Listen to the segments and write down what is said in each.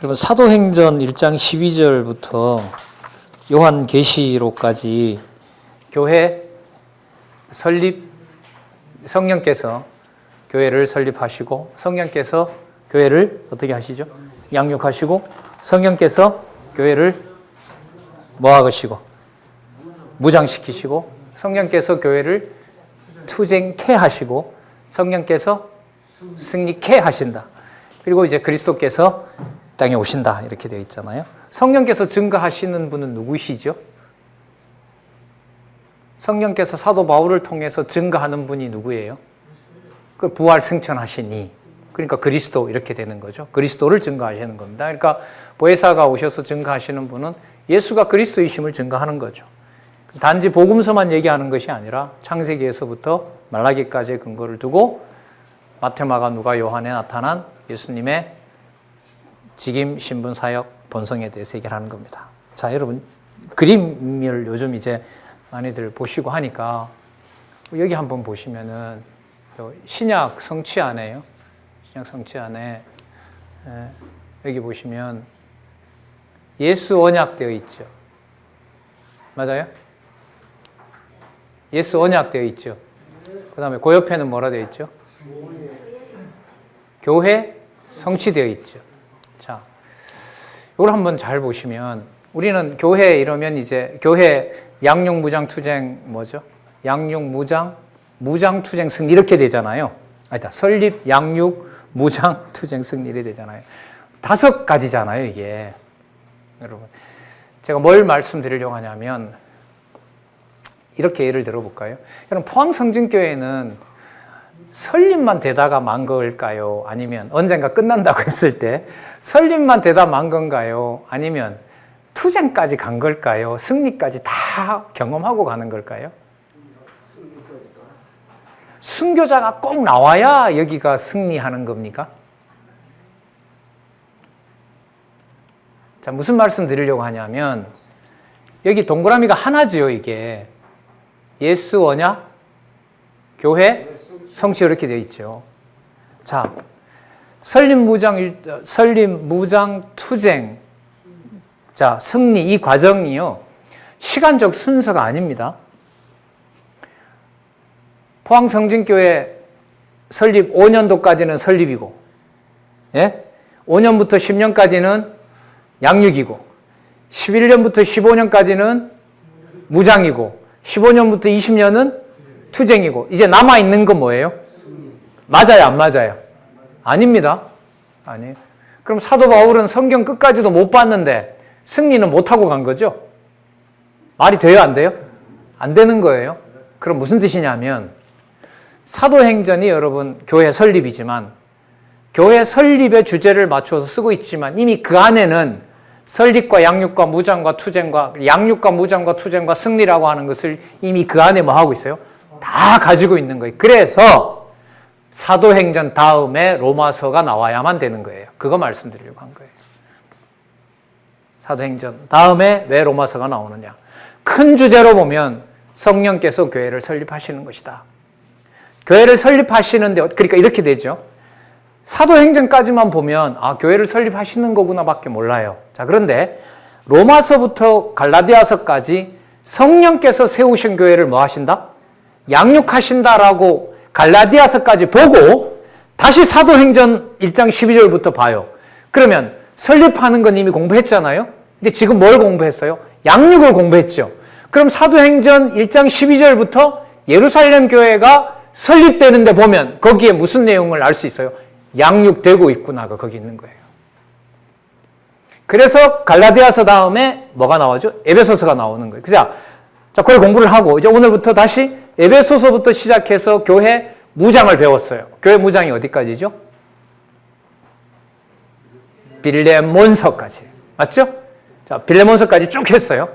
여러분 사도행전 1장 12절부터 요한계시록까지 교회 설립, 성령께서 교회를 설립하시고 성령께서 교회를 어떻게 하시죠? 양육하시고 성령께서 교회를 뭐하시고 무장시키시고 성령께서 교회를 투쟁케 하시고 성령께서 승리케 하신다. 그리고 이제 그리스도께서 땅에 오신다 이렇게 되어 있잖아요. 성령께서 증거하시는 분은 누구시죠? 성령께서 사도 바울을 통해서 증거하는 분이 누구예요? 그 부활 승천하시니 그러니까 그리스도 이렇게 되는 거죠. 그리스도를 증거하시는 겁니다. 그러니까 보혜사가 오셔서 증거하시는 분은 예수가 그리스도이심을 증거하는 거죠. 단지 복음서만 얘기하는 것이 아니라 창세기에서부터 말라기까지의 근거를 두고 마태, 마가, 누가, 요한에 나타난 예수님의 직임, 신분, 사역, 본성에 대해서 얘기를 하는 겁니다. 자, 여러분 그림을 요즘 이제 많이들 보시고 하니까 여기 한번 보시면은 신약 성취 안에요. 신약 성취 안에 여기 보시면 예수 언약 되어 있죠. 맞아요? 예수 언약 되어 있죠. 그 다음에 그 옆에는 뭐라 되어 있죠? 교회 성취되어 있죠. 자, 이걸 한번 잘 보시면 우리는 교회 이러면 이제 교회 양육 무장 투쟁 뭐죠? 양육 무장 무장 투쟁 승리 이렇게 되잖아요. 아니다. 설립 양육 무장 투쟁 승리 이렇게 되잖아요. 5가지잖아요, 이게. 여러분. 제가 뭘 말씀드리려고 하냐면 이렇게 예를 들어볼까요? 여러분 포항성진교회는 설립만 되다가 만 걸까요? 아니면 언젠가 끝난다고 했을 때 설립만 되다 만 건가요? 아니면 투쟁까지 간 걸까요? 승리까지 다 경험하고 가는 걸까요? 순교자가 꼭 나와야 여기가 승리하는 겁니까? 자, 무슨 말씀 드리려고 하냐면 여기 동그라미가 하나죠, 이게. 예수 언약, 교회, 성취 이렇게 되어 있죠. 자, 설립 무장 투쟁, 자, 승리 이 과정이요. 시간적 순서가 아닙니다. 포항성진교회 설립 5년도까지는 설립이고, 예? 5년부터 10년까지는 양육이고, 11년부터 15년까지는 무장이고, 15년부터 20년은 투쟁이고, 이제 남아있는 건 뭐예요? 맞아요, 안 맞아요? 아닙니다. 아니에요. 그럼 사도 바울은 성경 끝까지도 못 봤는데 승리는 못하고 간 거죠? 말이 돼요, 안 돼요? 안 되는 거예요. 그럼 무슨 뜻이냐면 사도행전이 여러분 교회 설립이지만 교회 설립의 주제를 맞춰서 쓰고 있지만 이미 그 안에는 설립과 양육과 무장과 투쟁과 양육과 무장과 투쟁과 승리라고 하는 것을 이미 그 안에 뭐 하고 있어요? 다 가지고 있는 거예요. 그래서 사도행전 다음에 로마서가 나와야만 되는 거예요. 그거 말씀드리려고 한 거예요. 사도행전 다음에 왜 로마서가 나오느냐. 큰 주제로 보면 성령께서 교회를 설립하시는 것이다. 교회를 설립하시는데 그러니까 이렇게 되죠. 사도행전까지만 보면 아, 교회를 설립하시는 거구나 밖에 몰라요. 자, 그런데 로마서부터 갈라디아서까지 성령께서 세우신 교회를 뭐 하신다? 양육하신다라고 갈라디아서까지 보고 다시 사도행전 1장 12절부터 봐요. 그러면 설립하는 건 이미 공부했잖아요. 근데 지금 뭘 공부했어요? 양육을 공부했죠. 그럼 사도행전 1장 12절부터 예루살렘 교회가 설립되는데 보면 거기에 무슨 내용을 알 수 있어요? 양육되고 있구나가 거기 있는 거예요. 그래서 갈라디아서 다음에 뭐가 나오죠? 에베소서가 나오는 거예요. 자, 그걸 공부를 하고 이제 오늘부터 다시 에베소서부터 시작해서 교회 무장을 배웠어요. 교회 무장이 어디까지죠? 빌레몬서까지. 맞죠? 자, 빌레몬서까지 쭉 했어요.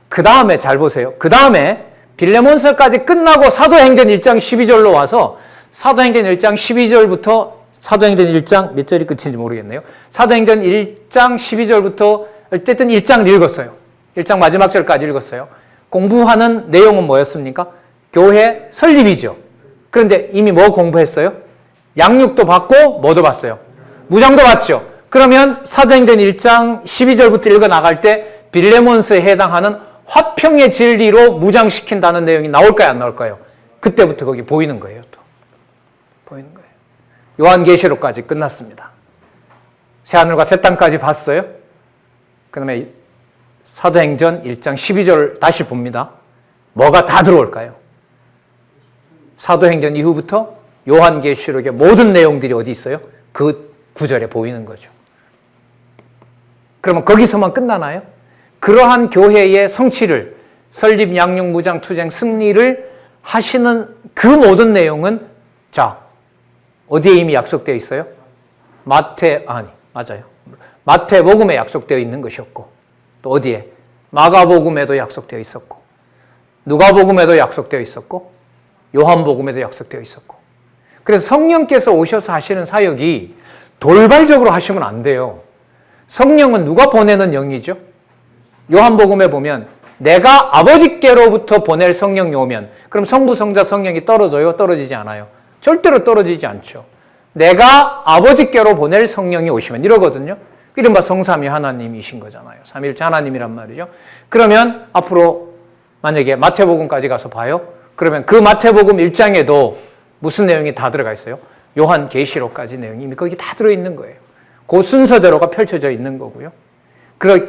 그 다음에 잘 보세요. 그 다음에 빌레몬서까지 끝나고 사도행전 1장 12절로 와서 사도행전 1장 12절부터 사도행전 1장 몇 절이 끝인지 모르겠네요. 사도행전 1장 12절부터 어쨌든 1장을 읽었어요. 1장 마지막 절까지 읽었어요. 공부하는 내용은 뭐였습니까? 교회 설립이죠. 그런데 이미 뭐 공부했어요? 양육도 받고 뭐도 받았어요? 무장도 받죠. 그러면 사도행전 1장 12절부터 읽어 나갈 때 빌레몬서에 해당하는 화평의 진리로 무장시킨다는 내용이 나올까요, 안 나올까요? 그때부터 거기 보이는 거예요, 또. 보이는 거예요. 요한계시록까지 끝났습니다. 새하늘과 새 땅까지 봤어요. 그 다음에 사도행전 1장 12절 다시 봅니다. 뭐가 다 들어올까요? 사도행전 이후부터 요한계시록의 모든 내용들이 어디 있어요? 그 구절에 보이는 거죠. 그러면 거기서만 끝나나요? 그러한 교회의 성취를, 설립, 양육, 무장, 투쟁, 승리를 하시는 그 모든 내용은 자, 어디에 이미 약속되어 있어요? 마태복음에 약속되어 있는 것이었고, 또 어디에? 마가복음에도 약속되어 있었고, 누가복음에도 약속되어 있었고, 요한복음에도 약속되어 있었고. 그래서 성령께서 오셔서 하시는 사역이 돌발적으로 하시면 안 돼요. 성령은 누가 보내는 영이죠? 요한복음에 보면 내가 아버지께로부터 보낼 성령이 오면, 그럼 성부, 성자, 성령이 떨어져요? 떨어지지 않아요? 절대로 떨어지지 않죠. 내가 아버지께로 보낼 성령이 오시면 이러거든요. 이른바 성삼위 하나님이신 거잖아요. 삼위일체 하나님이란 말이죠. 그러면 앞으로 만약에 마태복음까지 가서 봐요. 그러면 그 마태복음 1장에도 무슨 내용이 다 들어가 있어요? 요한계시록까지 내용이 이미 거기 다 들어있는 거예요. 그 순서대로가 펼쳐져 있는 거고요.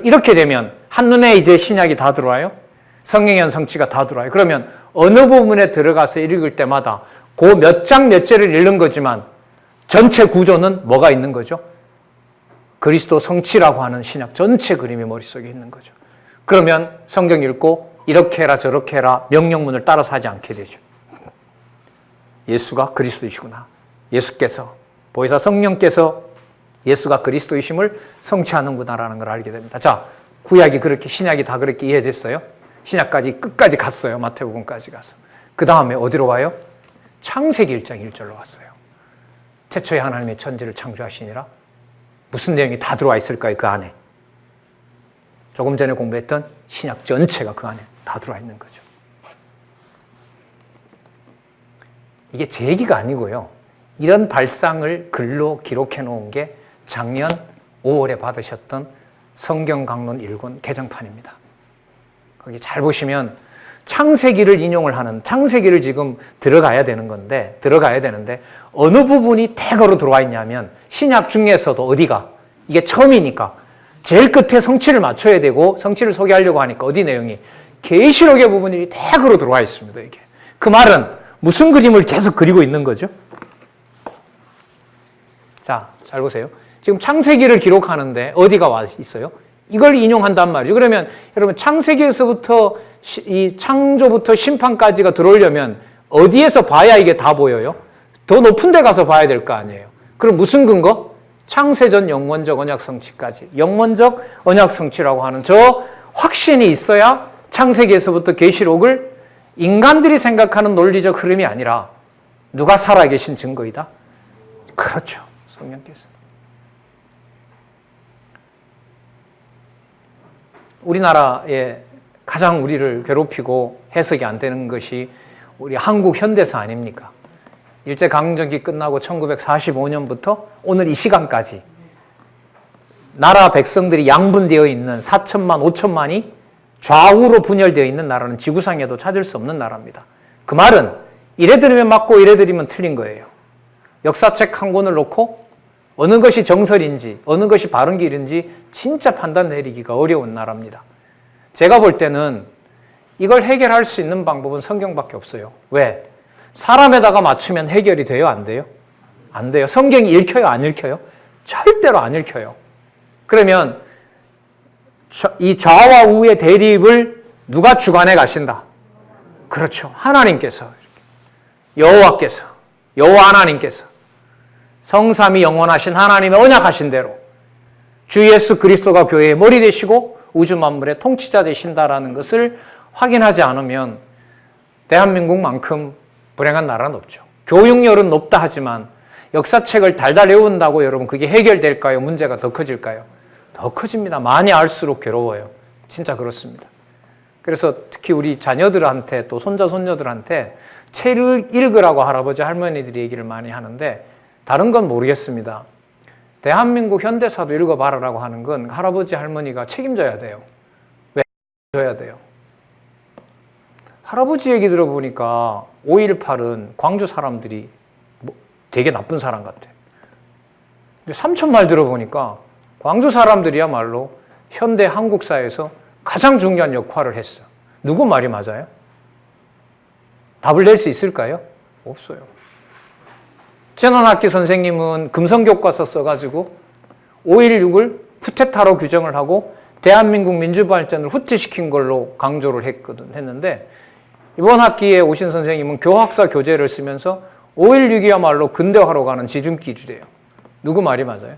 이렇게 되면 한눈에 이제 신약이 다 들어와요. 성령의 성취가 다 들어와요. 그러면 어느 부분에 들어가서 읽을 때마다 그 몇 장 몇 절을 읽는 거지만 전체 구조는 뭐가 있는 거죠? 그리스도 성취라고 하는 신약 전체 그림이 머릿속에 있는 거죠. 그러면 성경 읽고 이렇게 해라 저렇게 해라 명령문을 따라서 하지 않게 되죠. 예수가 그리스도이시구나. 예수께서 보혜사 성령께서 예수가 그리스도이심을 성취하는구나라는 걸 알게 됩니다. 자, 구약이 그렇게 신약이 다 그렇게 이해됐어요. 신약까지 끝까지 갔어요. 마태복음까지 가서. 그 다음에 어디로 와요? 창세기 1장 1절로 왔어요. 태초에 하나님의 천지를 창조하시니라. 무슨 내용이 다 들어와 있을까요? 그 안에. 조금 전에 공부했던 신약 전체가 그 안에 다 들어와 있는 거죠. 이게 제 얘기가 아니고요. 이런 발상을 글로 기록해 놓은 게 작년 5월에 받으셨던 성경 강론 1권 개정판입니다. 거기 잘 보시면 창세기를 인용을 하는, 창세기를 지금 들어가야 되는데 어느 부분이 대거로 들어와 있냐면 신약 중에서도 어디가? 이게 처음이니까 제일 끝에 성취를 맞춰야 되고 성취를 소개하려고 하니까 어디 내용이? 계시록의 부분이 대거로 들어와 있습니다. 이게. 그 말은 무슨 그림을 계속 그리고 있는 거죠? 자, 잘 보세요. 지금 창세기를 기록하는데 어디가 와 있어요? 이걸 인용한단 말이죠. 그러면 여러분 창세기에서부터 이 창조부터 심판까지가 들어오려면 어디에서 봐야 이게 다 보여요? 더 높은 데 가서 봐야 될 거 아니에요. 그럼 무슨 근거? 창세전 영원적 언약 성취까지. 영원적 언약 성취라고 하는 저 확신이 있어야 창세기에서부터 계시록을 인간들이 생각하는 논리적 흐름이 아니라 누가 살아계신 증거이다? 그렇죠. 성령께서. 우리나라에 가장 우리를 괴롭히고 해석이 안 되는 것이 우리 한국 현대사 아닙니까? 일제강점기 끝나고 1945년부터 오늘 이 시간까지 나라 백성들이 양분되어 있는 4천만, 5천만이 좌우로 분열되어 있는 나라는 지구상에도 찾을 수 없는 나라입니다. 그 말은 이래 들으면 맞고 이래 들으면 틀린 거예요. 역사책 한 권을 놓고 어느 것이 정설인지 어느 것이 바른 길인지 진짜 판단 내리기가 어려운 나라입니다. 제가 볼 때는 이걸 해결할 수 있는 방법은 성경밖에 없어요. 왜? 사람에다가 맞추면 해결이 돼요? 안 돼요? 안 돼요. 성경이 읽혀요? 안 읽혀요? 절대로 안 읽혀요. 그러면 이 좌와 우의 대립을 누가 주관해 가신다? 그렇죠. 하나님께서, 여호와께서, 여호와 하나님께서 성삼위 영원하신 하나님의 언약하신 대로 주 예수 그리스도가 교회의 머리 되시고 우주 만물의 통치자 되신다라는 것을 확인하지 않으면 대한민국만큼 불행한 나라는 없죠. 교육열은 높다 하지만 역사책을 달달 외운다고 여러분 그게 해결될까요? 문제가 더 커질까요? 더 커집니다. 많이 알수록 괴로워요. 진짜 그렇습니다. 그래서 특히 우리 자녀들한테 또 손자 손녀들한테 책을 읽으라고 할아버지 할머니들이 얘기를 많이 하는데 다른 건 모르겠습니다. 대한민국 현대사도 읽어봐라라고 하는 건 할아버지 할머니가 책임져야 돼요. 왜 져야 돼요? 할아버지 얘기 들어보니까 5.18은 광주 사람들이 되게 나쁜 사람 같아. 근데 삼촌 말 들어보니까 광주 사람들이야말로 현대 한국사에서 가장 중요한 역할을 했어. 누구 말이 맞아요? 답을 낼 수 있을까요? 없어요. 전원학기 선생님은 금성교과서 써가지고 5.16을 쿠데타로 규정을 하고 대한민국 민주발전을 후퇴시킨 걸로 강조를 했는데 이번 학기에 오신 선생님은 교학사 교재를 쓰면서 5.16이야말로 근대화로 가는 지름길이래요. 누구 말이 맞아요?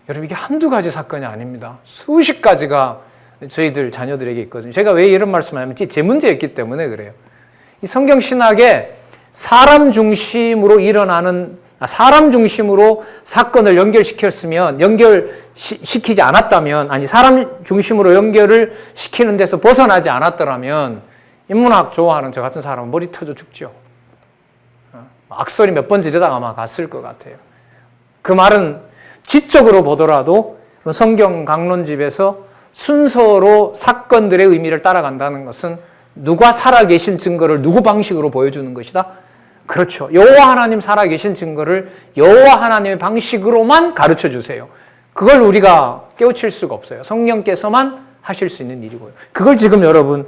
여러분 이게 한두 가지 사건이 아닙니다. 수십 가지가 저희들 자녀들에게 있거든요. 제가 왜 이런 말씀을 하냐면 제 문제였기 때문에 그래요. 이 성경 신학에 사람 중심으로 사건을 연결시켰으면, 연결시키지 않았다면, 아니 사람 중심으로 연결을 시키는 데서 벗어나지 않았더라면 인문학 좋아하는 저 같은 사람은 머리 터져 죽죠. 악소리 몇 번 지르다가 아마 갔을 것 같아요. 그 말은 지적으로 보더라도 성경 강론집에서 순서로 사건들의 의미를 따라간다는 것은 누가 살아계신 증거를 누구 방식으로 보여주는 것이다? 그렇죠. 여호와 하나님 살아계신 증거를 여호와 하나님의 방식으로만 가르쳐 주세요. 그걸 우리가 깨우칠 수가 없어요. 성령께서만 하실 수 있는 일이고요. 그걸 지금 여러분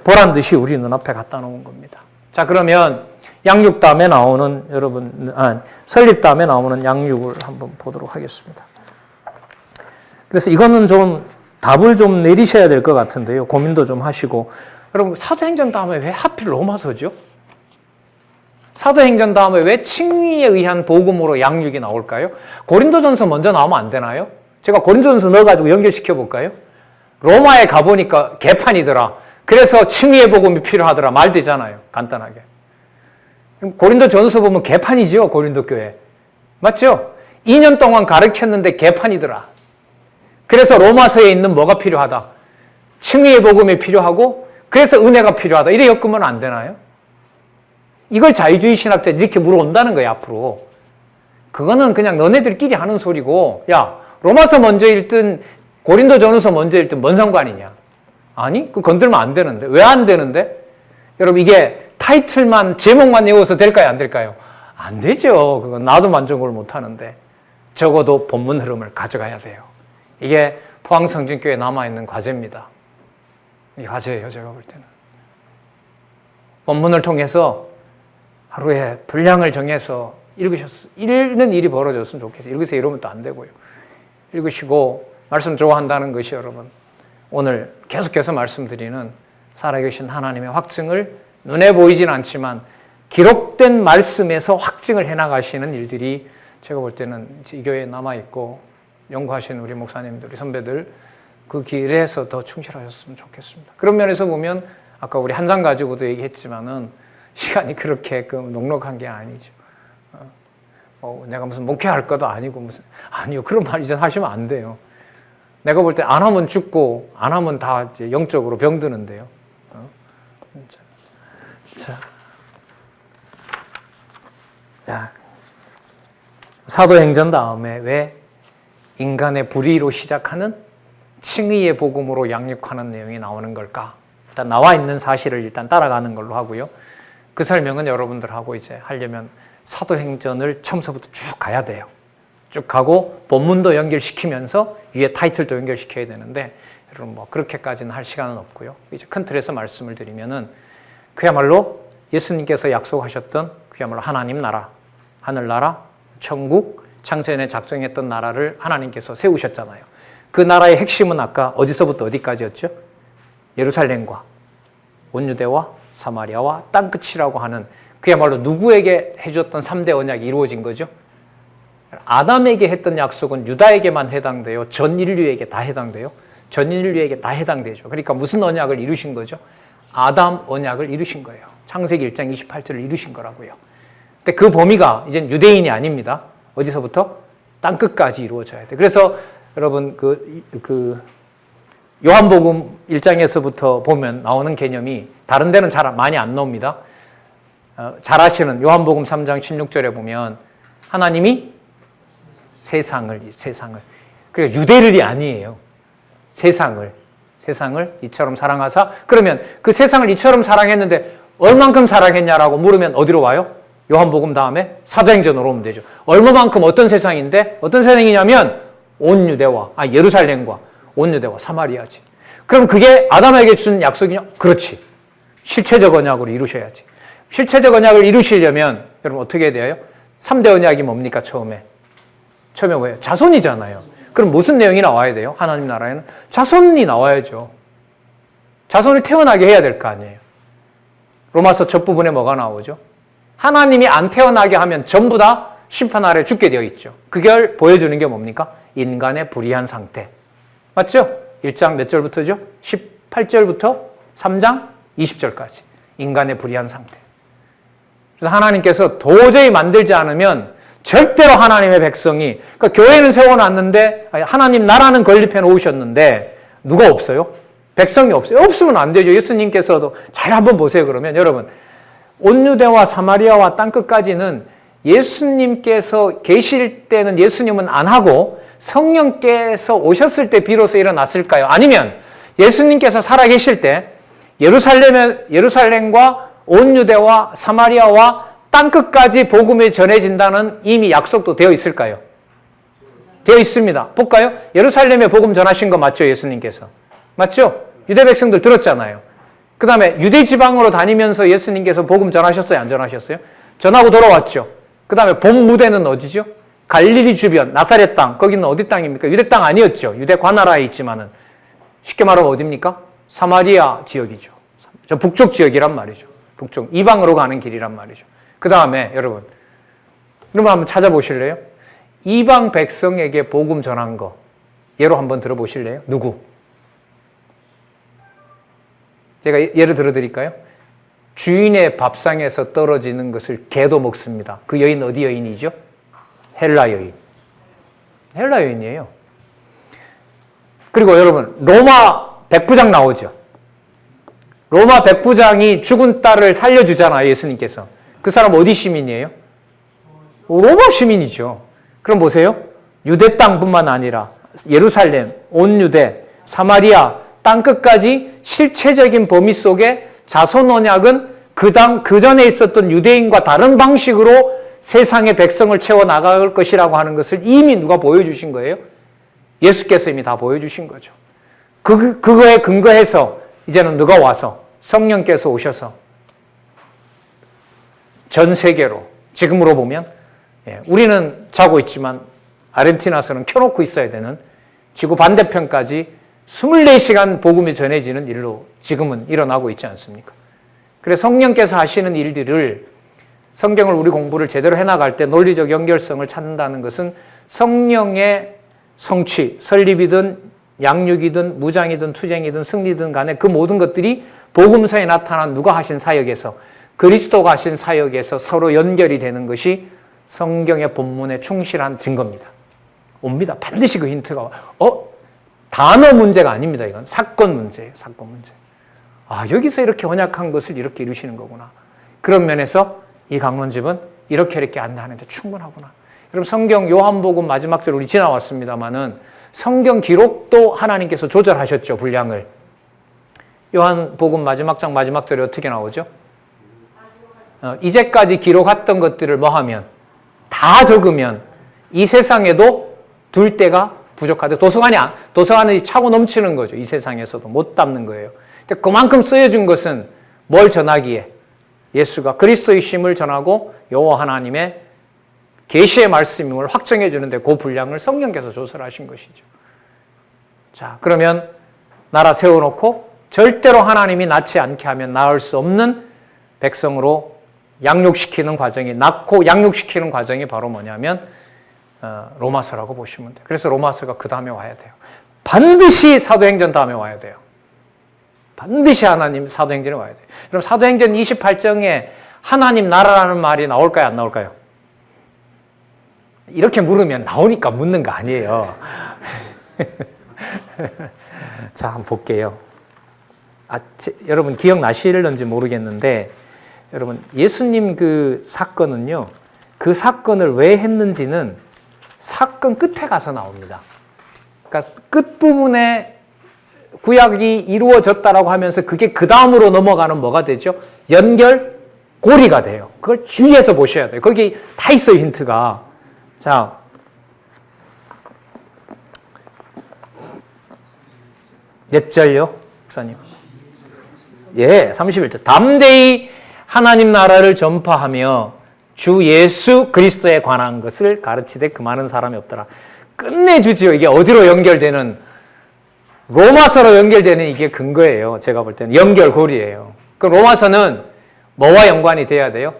보란 듯이 우리 눈앞에 갖다 놓은 겁니다. 자, 그러면 양육담에 나오는 설립담에 나오는 양육을 한번 보도록 하겠습니다. 그래서 이거는 좀 답을 좀 내리셔야 될 것 같은데요. 고민도 좀 하시고. 여러분 사도행전 다음에 왜 하필 로마서죠? 사도행전 다음에 왜 칭의에 의한 복음으로 양육이 나올까요? 고린도전서 먼저 나오면 안 되나요? 제가 고린도전서 넣어가지고 연결시켜 볼까요? 로마에 가보니까 개판이더라. 그래서 칭의의 복음이 필요하더라. 말 되잖아요. 간단하게. 고린도전서 보면 개판이죠. 고린도 교회. 맞죠? 2년 동안 가르쳤는데 개판이더라. 그래서 로마서에 있는 뭐가 필요하다? 칭의의 복음이 필요하고 그래서 은혜가 필요하다. 이래 엮으면 안 되나요? 이걸 자유주의 신학자들이 이렇게 물어온다는 거예요, 앞으로. 그거는 그냥 너네들끼리 하는 소리고, 야, 로마서 먼저 읽든 고린도전서 먼저 읽든 뭔 상관이냐? 아니, 그거 건들면 안 되는데. 왜 안 되는데? 여러분, 이게 타이틀만, 제목만 외워서 될까요, 안 될까요? 안 되죠. 그건 나도 만족을 못 하는데. 적어도 본문 흐름을 가져가야 돼요. 이게 포항성진교회에 남아있는 과제입니다. 이게 과제예요, 제가 볼 때는. 본문을 통해서 하루에 분량을 정해서 읽는 일이 벌어졌으면 좋겠어요. 읽으세요 이러면 또 안 되고요. 읽으시고 말씀 좋아한다는 것이 여러분 오늘 계속해서 말씀드리는 살아계신 하나님의 확증을 눈에 보이진 않지만 기록된 말씀에서 확증을 해나가시는 일들이 제가 볼 때는 이 교회에 남아있고 연구하시는 우리 목사님들, 우리 선배들 그 길에서 더 충실하셨으면 좋겠습니다. 그런 면에서 보면 아까 우리 한 장 가지고도 얘기했지만은 시간이 그렇게 넉넉한 게 아니죠. 내가 무슨 목회할 것도 아니고 아니요. 그런 말 이제 하시면 안 돼요. 내가 볼 때 안 하면 죽고 안 하면 다 이제 영적으로 병드는데요. 자, 사도행전 다음에 왜 인간의 불의로 시작하는 칭의의 복음으로 양육하는 내용이 나오는 걸까? 일단 나와 있는 사실을 일단 따라가는 걸로 하고요. 그 설명은 여러분들하고 이제 하려면 사도행전을 처음서부터 쭉 가야 돼요. 쭉 가고 본문도 연결시키면서 위에 타이틀도 연결시켜야 되는데 여러분 뭐 그렇게까지는 할 시간은 없고요. 이제 큰 틀에서 말씀을 드리면은 그야말로 예수님께서 약속하셨던 그야말로 하나님 나라, 하늘나라, 천국, 창세전에 작정했던 나라를 하나님께서 세우셨잖아요. 그 나라의 핵심은 아까 어디서부터 어디까지였죠? 예루살렘과 온유대와 사마리아와 땅끝이라고 하는 그야말로 누구에게 해줬던 3대 언약이 이루어진 거죠? 아담에게 했던 약속은 유다에게만 해당돼요? 전 인류에게 다 해당돼요? 전 인류에게 다 해당되죠. 그러니까 무슨 언약을 이루신 거죠? 아담 언약을 이루신 거예요. 창세기 1장 28절을 이루신 거라고요. 근데 그 범위가 이젠 유대인이 아닙니다. 어디서부터? 땅끝까지 이루어져야 돼요. 그래서 여러분 요한복음 1장에서부터 보면 나오는 개념이 다른 데는 잘 많이 안 나옵니다. 잘 아시는 요한복음 3장 16절에 보면 하나님이 세상을. 그러니까 유대를이 아니에요. 세상을 이처럼 사랑하사. 그러면 그 세상을 이처럼 사랑했는데 얼만큼 사랑했냐라고 물으면 어디로 와요? 요한복음 다음에 사도행전으로 오면 되죠. 얼마만큼 어떤 세상인데? 어떤 세상이냐면 온 유대와 예루살렘과 온 유대와 사마리아지. 그럼 그게 아담에게 준 약속이냐? 그렇지. 실체적 언약으로 이루셔야지. 실체적 언약을 이루시려면 여러분 어떻게 해야 돼요? 3대 언약이 뭡니까? 처음에 뭐예요? 자손이잖아요. 그럼 무슨 내용이 나와야 돼요? 하나님 나라에는 자손이 나와야죠. 자손을 태어나게 해야 될 거 아니에요. 로마서 첫 부분에 뭐가 나오죠? 하나님이 안 태어나게 하면 전부 다 심판 아래 죽게 되어 있죠. 그걸 보여주는 게 뭡니까? 인간의 불의한 상태. 맞죠? 1장 몇 절부터죠? 18절부터 3장 20절까지. 인간의 불의한 상태. 그래서 하나님께서 도저히 만들지 않으면 절대로 하나님의 백성이, 그러니까 교회는 세워놨는데, 하나님 나라는 건립해 놓으셨는데, 누가 없어요? 백성이 없어요. 없으면 안 되죠. 예수님께서도 잘 한번 보세요. 그러면 여러분, 온 유대와 사마리아와 땅끝까지는 예수님께서 계실 때는 예수님은 안 하고 성령께서 오셨을 때 비로소 일어났을까요? 아니면 예수님께서 살아계실 때 예루살렘과 온 유대와 사마리아와 땅끝까지 복음이 전해진다는 이미 약속도 되어 있을까요? 되어 있습니다. 볼까요? 예루살렘에 복음 전하신 거 맞죠? 예수님께서. 맞죠? 유대 백성들 들었잖아요. 그 다음에 유대 지방으로 다니면서 예수님께서 복음 전하셨어요? 안 전하셨어요? 전하고 돌아왔죠. 그 다음에 본 무대는 어디죠? 갈릴리 주변, 나사렛 땅. 거기는 어디 땅입니까? 유대 땅 아니었죠. 유대 관나라에 있지만은. 쉽게 말하면 어디입니까? 사마리아 지역이죠. 저 북쪽 지역이란 말이죠. 북쪽. 이방으로 가는 길이란 말이죠. 그 다음에 여러분 한번 찾아보실래요? 이방 백성에게 복음 전한 거 예로 한번 들어보실래요? 누구? 제가 예를 들어드릴까요? 주인의 밥상에서 떨어지는 것을 개도 먹습니다. 그 여인 어디 여인이죠? 헬라 여인. 헬라 여인이에요. 그리고 여러분 로마 백부장 나오죠. 로마 백부장이 죽은 딸을 살려주잖아요. 예수님께서. 그 사람 어디 시민이에요? 로마 시민이죠. 그럼 보세요. 유대 땅뿐만 아니라 예루살렘, 온 유대, 사마리아 땅끝까지 실체적인 범위 속에 자손 언약은 그 전에 있었던 유대인과 다른 방식으로 세상의 백성을 채워 나갈 것이라고 하는 것을 이미 누가 보여주신 거예요? 예수께서 이미 다 보여주신 거죠. 그거에 근거해서 이제는 누가 와서 성령께서 오셔서 전 세계로 지금으로 보면 우리는 자고 있지만 아르헨티나에서는 켜놓고 있어야 되는 지구 반대편까지 24시간 복음이 전해지는 일로 지금은 일어나고 있지 않습니까? 그래서 성령께서 하시는 일들을 성경을 우리 공부를 제대로 해나갈 때 논리적 연결성을 찾는다는 것은 성령의 성취, 설립이든 양육이든 무장이든 투쟁이든 승리든 간에 그 모든 것들이 복음서에 나타난 누가 하신 사역에서 그리스도가 하신 사역에서 서로 연결이 되는 것이 성경의 본문에 충실한 증거입니다. 옵니다. 반드시 그 힌트가 단어 문제가 아닙니다. 이건 사건 문제예요. 사건 문제. 여기서 이렇게 언약한 것을 이렇게 이루시는 거구나. 그런 면에서 이 강론집은 이렇게 안다는데 충분하구나. 그럼 성경 요한복음 마지막 절 우리 지나왔습니다만은 성경 기록도 하나님께서 조절하셨죠. 분량을. 요한복음 마지막 장 마지막 절이 어떻게 나오죠? 이제까지 기록했던 것들을 뭐하면 다 적으면 이 세상에도 둘 데가 부족하대. 도서관이 차고 넘치는 거죠. 이 세상에서도 못 담는 거예요. 근데 그만큼 쓰여준 것은 뭘 전하기에? 예수가 그리스도이심을 전하고 여호와 하나님의 계시의 말씀임을 확정해 주는데 그 분량을 성령께서 조설하신 것이죠. 자, 그러면 나라 세워놓고 절대로 하나님이 낳지 않게 하면 낳을 수 없는 백성으로 양육시키는 과정이, 낳고 양육시키는 과정이 바로 뭐냐면 로마서라고 보시면 돼요. 그래서 로마서가 그 다음에 와야 돼요. 반드시 사도행전 다음에 와야 돼요. 반드시 하나님 사도행전에 와야 돼요. 그럼 사도행전 28장에 하나님 나라라는 말이 나올까요? 안 나올까요? 이렇게 물으면 나오니까 묻는 거 아니에요. 자, 한번 볼게요. 여러분 기억나실는지 모르겠는데 여러분 예수님 그 사건은요. 그 사건을 왜 했는지는 사건 끝에 가서 나옵니다. 그러니까 끝부분에 구약이 이루어졌다라고 하면서 그게 그 다음으로 넘어가는 뭐가 되죠? 연결고리가 돼요. 그걸 주의해서 보셔야 돼요. 거기 다 있어요, 힌트가. 자, 몇 절요, 목사님? 예, 31절. 담대히 하나님 나라를 전파하며 주 예수 그리스도에 관한 것을 가르치되 그 많은 사람이 없더라. 끝내주지요. 이게 어디로 연결되는, 로마서로 연결되는 이게 근거예요. 제가 볼 때는 연결고리예요. 그 로마서는 뭐와 연관이 돼야 돼요?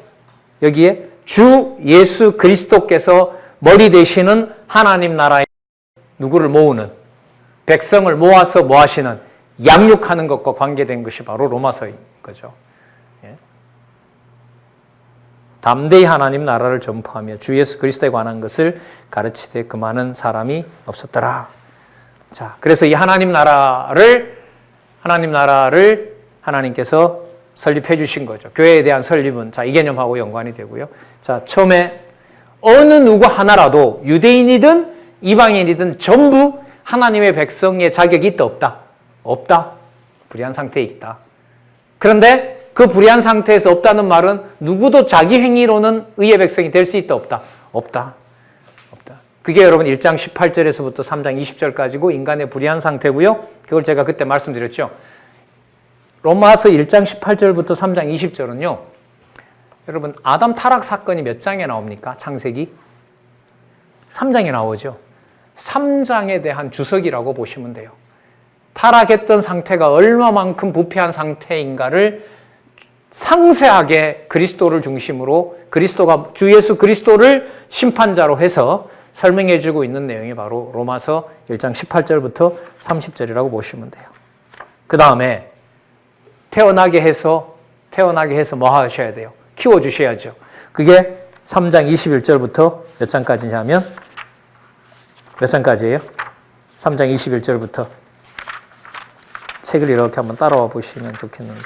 여기에 주 예수 그리스도께서 머리 되시는 하나님 나라에 누구를 모으는, 백성을 모아서 뭐 하시는, 양육하는 것과 관계된 것이 바로 로마서인 거죠. 예. 담대히 하나님 나라를 전파하며 주 예수 그리스도에 관한 것을 가르치되 그 많은 사람이 없었더라. 자, 그래서 이 하나님 나라를 하나님께서 설립해 주신 거죠. 교회에 대한 설립은, 자, 이 개념하고 연관이 되고요. 자, 처음에 어느 누구 하나라도 유대인이든 이방인이든 전부 하나님의 백성의 자격이 있다, 없다? 없다. 불의한 상태에 있다. 그런데 그 불의한 상태에서 없다는 말은 누구도 자기 행위로는 의의 백성이 될 수 있다, 없다? 없다. 없다. 그게 여러분 1장 18절에서부터 3장 20절까지고 인간의 불의한 상태고요. 그걸 제가 그때 말씀드렸죠. 로마서 1장 18절부터 3장 20절은요. 여러분 아담 타락 사건이 몇 장에 나옵니까? 창세기? 3장에 나오죠. 3장에 대한 주석이라고 보시면 돼요. 타락했던 상태가 얼마만큼 부패한 상태인가를 상세하게 그리스도를 중심으로, 그리스도가 주 예수 그리스도를 심판자로 해서 설명해 주고 있는 내용이 바로 로마서 1장 18절부터 30절이라고 보시면 돼요. 그 다음에 태어나게 해서 뭐 하셔야 돼요? 키워주셔야죠. 그게 3장 21절부터 몇 장까지냐 하면 몇 장까지예요? 3장 21절부터 책을 이렇게 한번 따라와 보시면 좋겠는데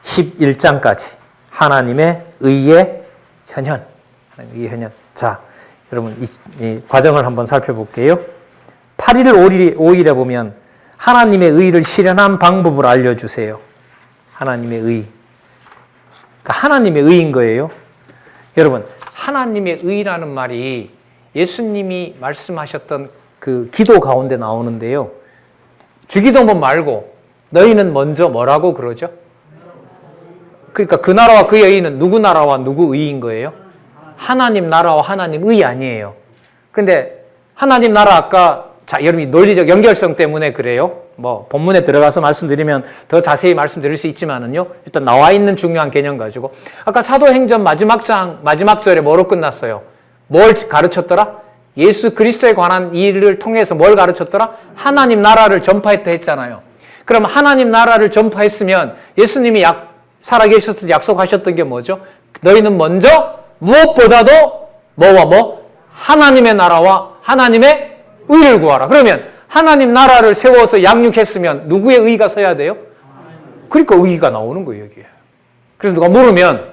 11장까지 하나님의 의의 현현. 의의 현현. 자, 여러분 이 과정을 한번 살펴볼게요. 8일 5일에 보면 하나님의 의를 실현한 방법을 알려주세요. 하나님의 의. 그러니까 하나님의 의인 거예요. 여러분, 하나님의 의라는 말이 예수님이 말씀하셨던 그 기도 가운데 나오는데요. 주기도문 말고 너희는 먼저 뭐라고 그러죠? 그러니까 그 나라와 그의 의는 누구 나라와 누구 의인 거예요? 하나님 나라와 하나님 의 아니에요. 근데 하나님 나라 아까, 자, 여러분이 논리적 연결성 때문에 그래요. 뭐 본문에 들어가서 말씀드리면 더 자세히 말씀드릴 수 있지만은요. 일단 나와 있는 중요한 개념 가지고 아까 사도행전 마지막 절에 뭐로 끝났어요? 뭘 가르쳤더라? 예수 그리스도에 관한 일을 통해서 뭘 가르쳤더라? 하나님 나라를 전파했다 했잖아요. 그럼 하나님 나라를 전파했으면 예수님이 살아계셨을 때 약속하셨던 게 뭐죠? 너희는 먼저 무엇보다도 뭐와 뭐? 하나님의 나라와 하나님의 의를 구하라. 그러면 하나님 나라를 세워서 양육했으면 누구의 의가 서야 돼요? 그러니까 의가 나오는 거예요, 여기에. 그래서 누가 물으면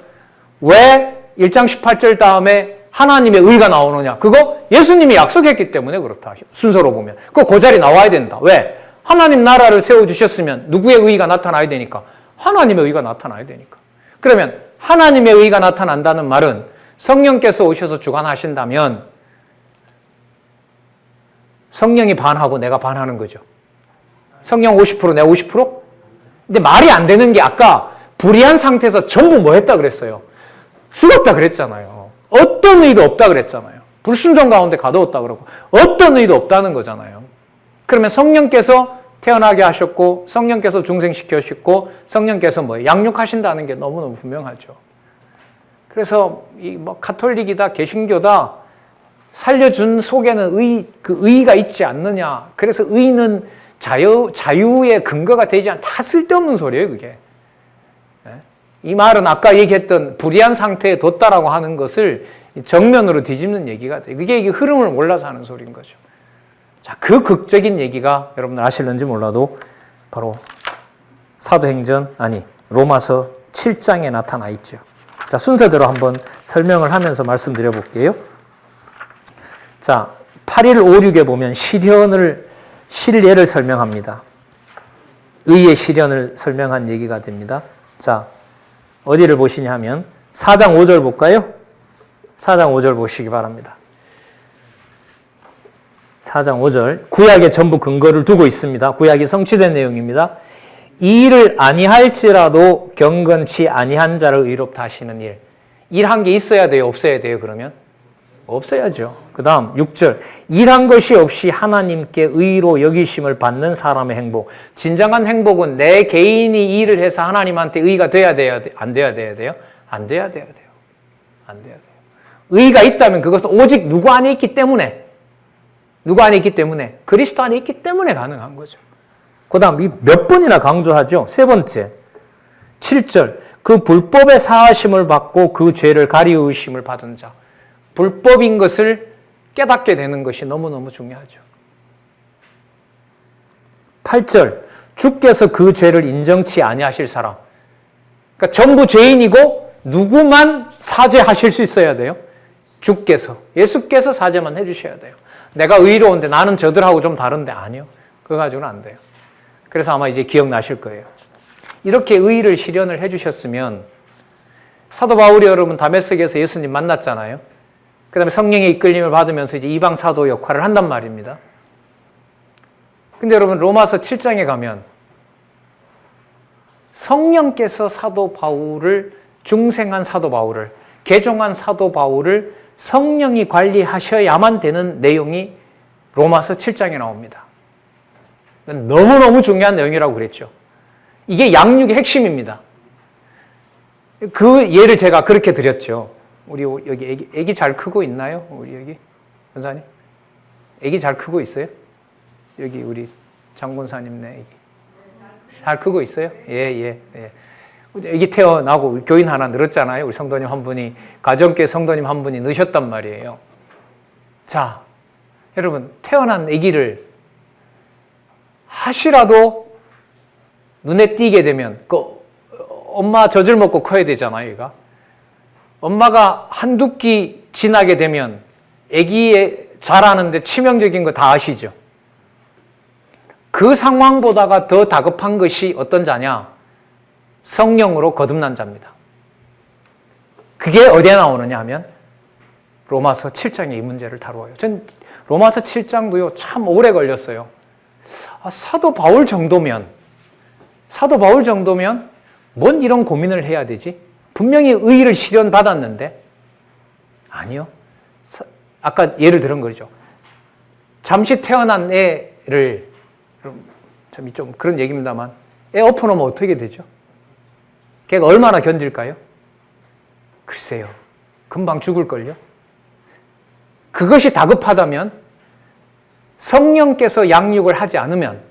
왜 1장 18절 다음에 하나님의 의가 나오느냐? 그거 예수님이 약속했기 때문에 그렇다. 순서로 보면. 그 자리 나와야 된다. 왜? 하나님 나라를 세워주셨으면 누구의 의가 나타나야 되니까? 하나님의 의가 나타나야 되니까. 그러면 하나님의 의가 나타난다는 말은 성령께서 오셔서 주관하신다면 성령이 반하고 내가 반하는 거죠. 성령 50%, 내가 50%? 근데 말이 안 되는 게 아까 불의한 상태에서 전부 뭐 했다 그랬어요? 죽었다 그랬잖아요. 어떤 의도 없다 그랬잖아요. 불순종 가운데 가두었다 그러고 어떤 의도 없다는 거잖아요. 그러면 성령께서 태어나게 하셨고 성령께서 중생시켜주셨고 성령께서 뭐 양육하신다는 게 너무너무 분명하죠. 그래서 뭐 가톨릭이다 개신교다 살려준 속에는 의가 있지 않느냐. 그래서 의는 자유의 근거가 되지 않는 다 쓸데없는 소리예요, 그게. 이 말은 아까 얘기했던 불의한 상태에 뒀다라고 하는 것을 정면으로 뒤집는 얘기가 돼요. 그게 이게 흐름을 몰라서 하는 소리인 거죠. 자, 그 극적인 얘기가 여러분들 아실는지 몰라도 바로 로마서 7장에 나타나 있죠. 자, 순서대로 한번 설명을 하면서 말씀드려 볼게요. 자, 8156에 보면 실례를 설명합니다. 의의 실현을 설명한 얘기가 됩니다. 자, 어디를 보시냐 하면 4장 5절 볼까요? 4장 5절 보시기 바랍니다. 4장 5절. 구약에 전부 근거를 두고 있습니다. 구약이 성취된 내용입니다. 이 일을 아니할지라도 경건치 아니한 자를 의롭다 하시는 일. 일한 게 있어야 돼요? 없어야 돼요? 그러면? 없어야죠. 그 다음 6절. 일한 것이 없이 하나님께 의로 여기심을 받는 사람의 행복. 진정한 행복은 내 개인이 일을 해서 하나님한테 의가 돼야 돼요? 안 돼야 돼요? 안 돼야 돼요. 안 돼야 돼요. 의가 있다면 그것은 오직 누구 안에 있기 때문에, 그리스도 안에 있기 때문에 가능한 거죠. 그 다음 몇 번이나 강조하죠. 세 번째 7절. 그 불법의 사하심을 받고 그 죄를 가리우심을 받은 자. 불법인 것을 깨닫게 되는 것이 너무너무 중요하죠. 8절. 주께서 그 죄를 인정치 아니하실 사람. 그러니까 전부 죄인이고 누구만 사죄하실 수 있어야 돼요? 주께서. 예수께서 사죄만 해주셔야 돼요. 내가 의로운데 나는 저들하고 좀 다른데 아니요. 그거 가지고는 안 돼요. 그래서 아마 이제 기억나실 거예요. 이렇게 의를 실현을 해주셨으면 사도 바울이 여러분 다메섹에서 예수님 만났잖아요. 그 다음에 성령의 이끌림을 받으면서 이제 이방 사도 역할을 한단 말입니다. 근데 여러분 로마서 7장에 가면 성령께서 사도 바울을, 중생한 사도 바울을, 개종한 사도 바울을 성령이 관리하셔야만 되는 내용이 로마서 7장에 나옵니다. 너무너무 중요한 내용이라고 그랬죠. 이게 양육의 핵심입니다. 그 예를 제가 그렇게 드렸죠. 우리 여기 애기 잘 크고 있나요? 우리 여기 전사님? 애기 잘 크고 있어요? 여기 우리 장군사님네 애기. 잘 크고 있어요? 예. 애기 태어나고 교인 하나 늘었잖아요. 우리 성도님 한 분이, 가정교회 성도님 한 분이 넣으셨단 말이에요. 자, 여러분 태어난 애기를 하시라도 눈에 띄게 되면 엄마 젖을 먹고 커야 되잖아요. 얘가. 엄마가 한두 끼 지나게 되면 아기의 자라는데 치명적인 거 다 아시죠? 그 상황보다가 더 다급한 것이 어떤 자냐? 성령으로 거듭난 자입니다. 그게 어디에 나오느냐 하면 로마서 7장에 이 문제를 다루어요. 전 로마서 7장도요 참 오래 걸렸어요. 사도 바울 정도면 뭔 이런 고민을 해야 되지? 분명히 의를 실현받았는데 아니요. 아까 예를 들은 거죠. 잠시 태어난 애를, 좀 그런 얘기입니다만, 애 엎어놓으면 어떻게 되죠? 걔가 얼마나 견딜까요? 글쎄요. 금방 죽을걸요? 그것이 다급하다면 성령께서 양육을 하지 않으면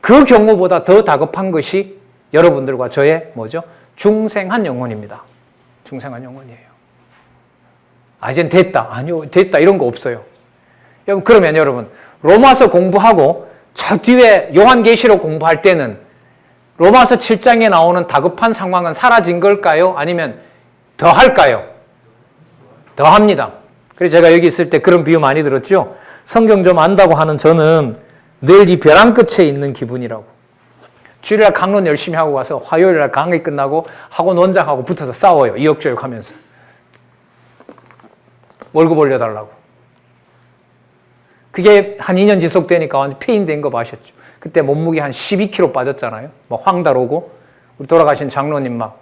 그 경우보다 더 다급한 것이 여러분들과 저의 뭐죠? 중생한 영혼입니다. 중생한 영혼이에요. 이젠 됐다. 아니요, 됐다. 이런 거 없어요. 그러면 여러분, 로마서 공부하고 저 뒤에 요한계시록 공부할 때는 로마서 7장에 나오는 다급한 상황은 사라진 걸까요? 아니면 더 할까요? 더 합니다. 그래서 제가 여기 있을 때 그런 비유 많이 들었죠? 성경 좀 안다고 하는 저는 늘 이 벼랑 끝에 있는 기분이라고. 주일날 강론 열심히 하고 가서 화요일날 강의 끝나고 학원 원장하고 붙어서 싸워요. 이역저역 하면서. 월급 올려달라고. 그게 한 2년 지속되니까 완전 폐인된 거 마셨죠. 그때 몸무게 한 12kg 빠졌잖아요. 막 황달 오고 우리 돌아가신 장로님 막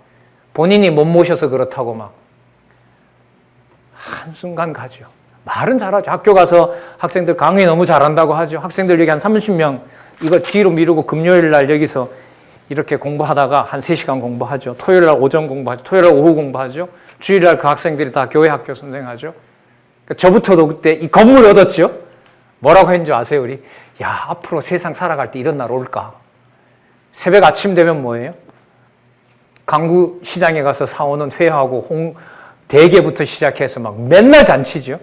본인이 못 모셔서 그렇다고 막 한순간 가죠. 말은 잘하죠. 학교 가서 학생들 강의 너무 잘한다고 하죠. 학생들 여기 한 30명 이거 뒤로 미루고 금요일 날 여기서 이렇게 공부하다가 한 3시간 공부하죠. 토요일 날 오전 공부하죠. 토요일 날 오후 공부하죠. 주일 날 그 학생들이 다 교회 학교 선생하죠. 그러니까 저부터도 그때 이 건물 얻었죠. 뭐라고 했는 줄 아세요? 우리 앞으로 세상 살아갈 때 이런 날 올까? 새벽 아침 되면 뭐예요? 강구 시장에 가서 사오는 회하고 대게부터 시작해서 막 맨날 잔치죠.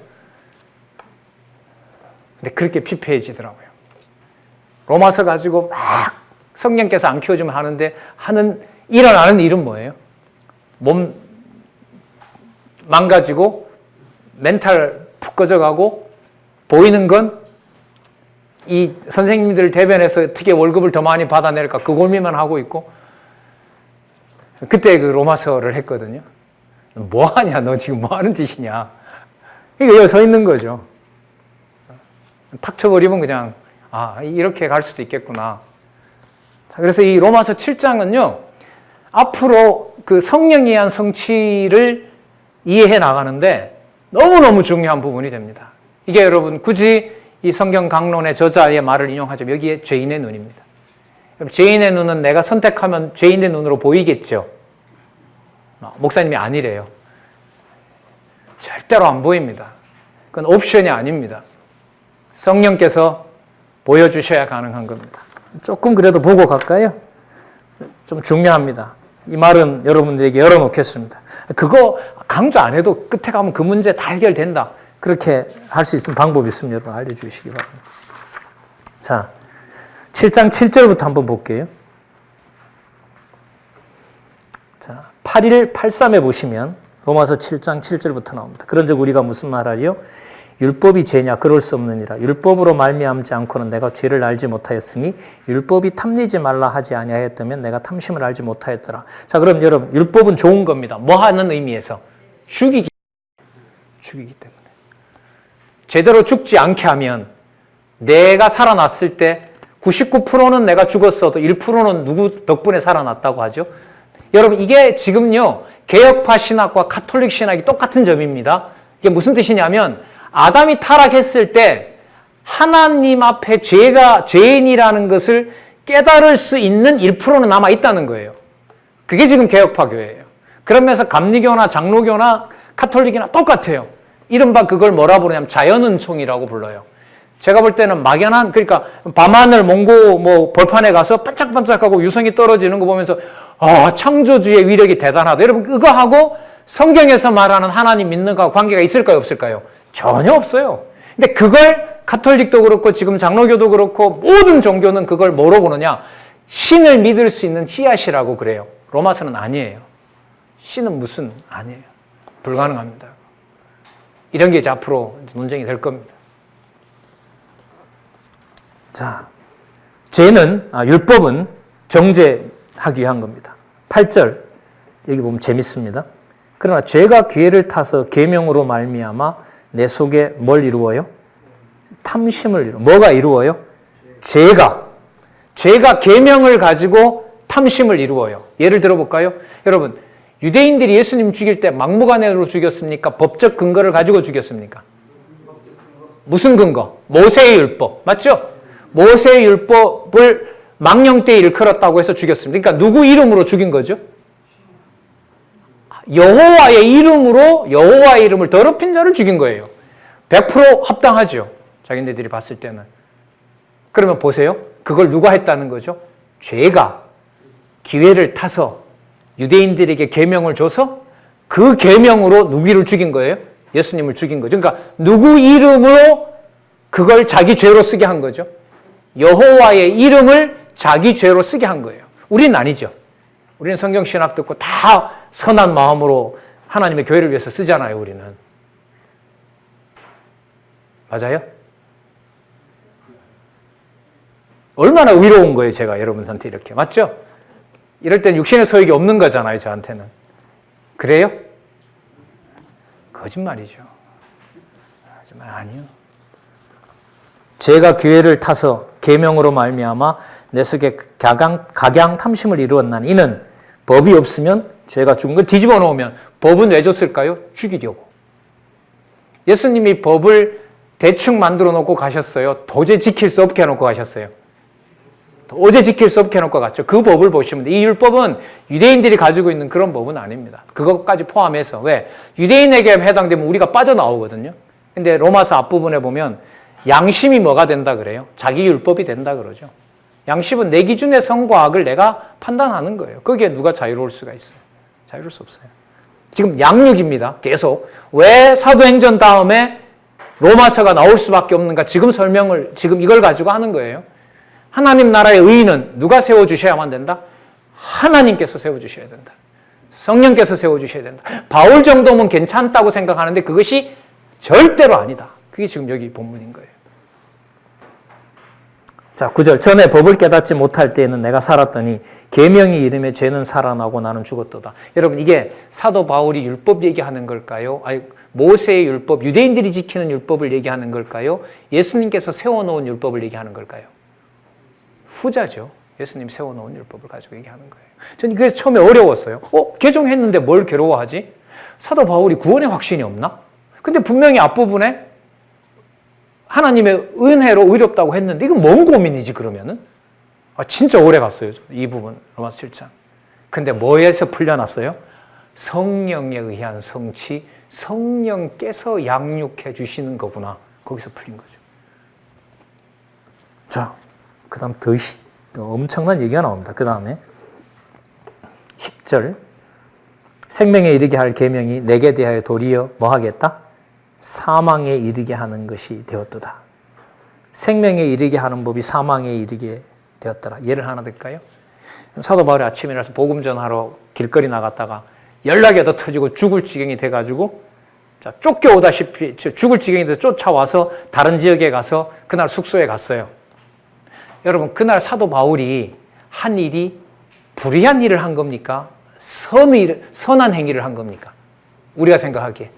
근데 그렇게 피폐해지더라고요. 로마서 가지고 막 성령께서 안 키워주면 하는데 일어나는 일은 뭐예요? 몸 망가지고 멘탈 푹 꺼져가고 보이는 건 이 선생님들 대변에서 어떻게 월급을 더 많이 받아낼까 그 고민만 하고 있고, 그때 그 로마서를 했거든요. 뭐 하냐, 너 지금 뭐 하는 짓이냐. 이게 여기 서 있는 거죠. 탁 쳐버리면 그냥, 이렇게 갈 수도 있겠구나. 자, 그래서 이 로마서 7장은요, 앞으로 그 성령에 의한 성취를 이해해 나가는데 너무너무 중요한 부분이 됩니다. 이게 여러분, 굳이 이 성경 강론의 저자의 말을 인용하자면 여기에 죄인의 눈입니다. 죄인의 눈은 내가 선택하면 죄인의 눈으로 보이겠죠. 목사님이 아니래요. 절대로 안 보입니다. 그건 옵션이 아닙니다. 성령께서 보여주셔야 가능한 겁니다. 조금 그래도 보고 갈까요? 좀 중요합니다. 이 말은 여러분들에게 열어놓겠습니다. 그거 강조 안 해도 끝에 가면 그 문제 다 해결된다. 그렇게 할 수 있는 방법이 있으면 여러분 알려주시기 바랍니다. 자, 7장 7절부터 한번 볼게요. 자, 8일 83에 보시면 로마서 7장 7절부터 나옵니다. 그런즉 우리가 무슨 말하리요? 율법이 죄냐? 그럴 수 없느니라. 율법으로 말미암지 않고는 내가 죄를 알지 못하였으니 닮내지 탐내지 말라 하지 아니하였다면 내가 탐심을 알지 못하였더라. 자, 그럼 여러분, 율법은 좋은 겁니다. 뭐 하는 의미에서? 죽이기 때문에. 제대로 죽지 않게 하면 내가 살아났을 때 99%는 내가 죽었어도 1%는 누구 덕분에 살아났다고 하죠. 여러분, 이게 지금요, 개혁파 신학과 가톨릭 신학이 똑같은 점입니다. 이게 무슨 뜻이냐면, 아담이 타락했을 때 하나님 앞에 죄인이라는 것을 깨달을 수 있는 1%는 남아있다는 거예요. 그게 지금 개혁파 교회예요. 그러면서 감리교나 장로교나 가톨릭이나 똑같아요. 이른바 그걸 뭐라 부르냐면 자연은총이라고 불러요. 제가 볼 때는 막연한, 그러니까 밤하늘 몽고 벌판에 가서 반짝반짝하고 유성이 떨어지는 거 보면서 창조주의 위력이 대단하다. 여러분, 그거하고 성경에서 말하는 하나님 믿는 거하고 관계가 있을까요, 없을까요? 전혀 없어요. 근데 그걸 가톨릭도 그렇고 지금 장로교도 그렇고 모든 종교는 그걸 뭐로 보느냐? 신을 믿을 수 있는 씨앗이라고 그래요. 로마서는 아니에요. 신은 무슨 아니에요. 불가능합니다. 이런 게 이제 앞으로 논쟁이 될 겁니다. 자, 율법은 정죄하기 위한 겁니다. 8절, 여기 보면 재밌습니다. 그러나 죄가 기회를 타서 계명으로 말미암아 내 속에 뭘 이루어요? 탐심을 이루어요. 뭐가 이루어요? 죄가 계명을 가지고 탐심을 이루어요. 예를 들어볼까요? 여러분, 유대인들이 예수님 죽일 때 막무가내로 죽였습니까? 법적 근거를 가지고 죽였습니까? 무슨 근거? 모세의 율법. 맞죠? 모세의 율법을 망령되이 일컬었다고 해서 죽였습니다. 그러니까 누구 이름으로 죽인 거죠? 여호와의 이름을 더럽힌 자를 죽인 거예요. 100% 합당하죠. 자기네들이 봤을 때는. 그러면 보세요. 그걸 누가 했다는 거죠? 죄가 기회를 타서 유대인들에게 계명을 줘서 그 계명으로 누구를 죽인 거예요? 예수님을 죽인 거죠. 그러니까 누구 이름으로 그걸 자기 죄로 쓰게 한 거죠? 여호와의 이름을 자기 죄로 쓰게 한 거예요. 우리는 아니죠. 우리는 성경 신학 듣고 다 선한 마음으로 하나님의 교회를 위해서 쓰잖아요, 우리는. 맞아요? 얼마나 의로운 거예요, 제가 여러분한테 이렇게. 맞죠? 이럴 땐 육신의 소욕이 없는 거잖아요, 저한테는. 그래요? 거짓말이죠. 하지만 아니요. 죄가 기회를 타서 계명으로 말미암아 내 속에 각양 탐심을 이루었나니 이는 법이 없으면 죄가 죽은 걸 뒤집어 놓으면 법은 왜 줬을까요? 죽이려고. 예수님이 법을 대충 만들어 놓고 가셨어요. 도저히 지킬 수 없게 해놓고 가셨어요. 도저히 지킬 수 없게 해놓고 갔죠. 그 법을 보시면 이 율법은 유대인들이 가지고 있는 그런 법은 아닙니다. 그것까지 포함해서. 왜? 유대인에게 해당되면 우리가 빠져나오거든요. 근데 로마서 앞부분에 보면 양심이 뭐가 된다 그래요? 자기 율법이 된다 그러죠. 양심은 내 기준의 선과 악을 내가 판단하는 거예요. 거기에 누가 자유로울 수가 있어요? 자유로울 수 없어요. 지금 양육입니다. 계속. 왜 사도행전 다음에 로마서가 나올 수밖에 없는가? 지금 이걸 가지고 하는 거예요. 하나님 나라의 의인은 누가 세워주셔야만 된다? 하나님께서 세워주셔야 된다. 성령께서 세워주셔야 된다. 바울 정도면 괜찮다고 생각하는데 그것이 절대로 아니다. 그게 지금 여기 본문인 거예요. 자, 9절. 전에 법을 깨닫지 못할 때에는 내가 살았더니 계명이 이름에 죄는 살아나고 나는 죽었도다. 여러분, 이게 사도 바울이 율법 얘기하는 걸까요? 아니, 모세의 율법, 유대인들이 지키는 율법을 얘기하는 걸까요? 예수님께서 세워놓은 율법을 얘기하는 걸까요? 후자죠. 예수님 세워놓은 율법을 가지고 얘기하는 거예요. 저는 그래서 처음에 어려웠어요. 개종했는데 뭘 괴로워하지? 사도 바울이 구원의 확신이 없나? 근데 분명히 앞부분에 하나님의 은혜로 의롭다고 했는데 이건 뭔 고민이지 그러면은? 진짜 오래 갔어요. 이 부분 로마서 7장. 근데 뭐에서 풀려났어요? 성령에 의한 성취, 성령께서 양육해 주시는 거구나. 거기서 풀린 거죠. 자, 그 다음 더 엄청난 얘기가 나옵니다. 그 다음에 10절. 생명에 이르게 할 계명이 내게 대하여 도리어 뭐 하겠다? 사망에 이르게 하는 것이 되었도다. 생명에 이르게 하는 법이 사망에 이르게 되었더라. 예를 하나 들까요? 사도 바울이 아침에 일어나서 복음 전하러 길거리 나갔다가 연락이 더 터지고 죽을 지경이 돼가지고 쫓겨오다시피 죽을 지경이 돼서 쫓아와서 다른 지역에 가서 그날 숙소에 갔어요. 여러분, 그날 사도 바울이 한 일이 불의한 일을 한 겁니까? 선한 행위를 한 겁니까? 우리가 생각하기에.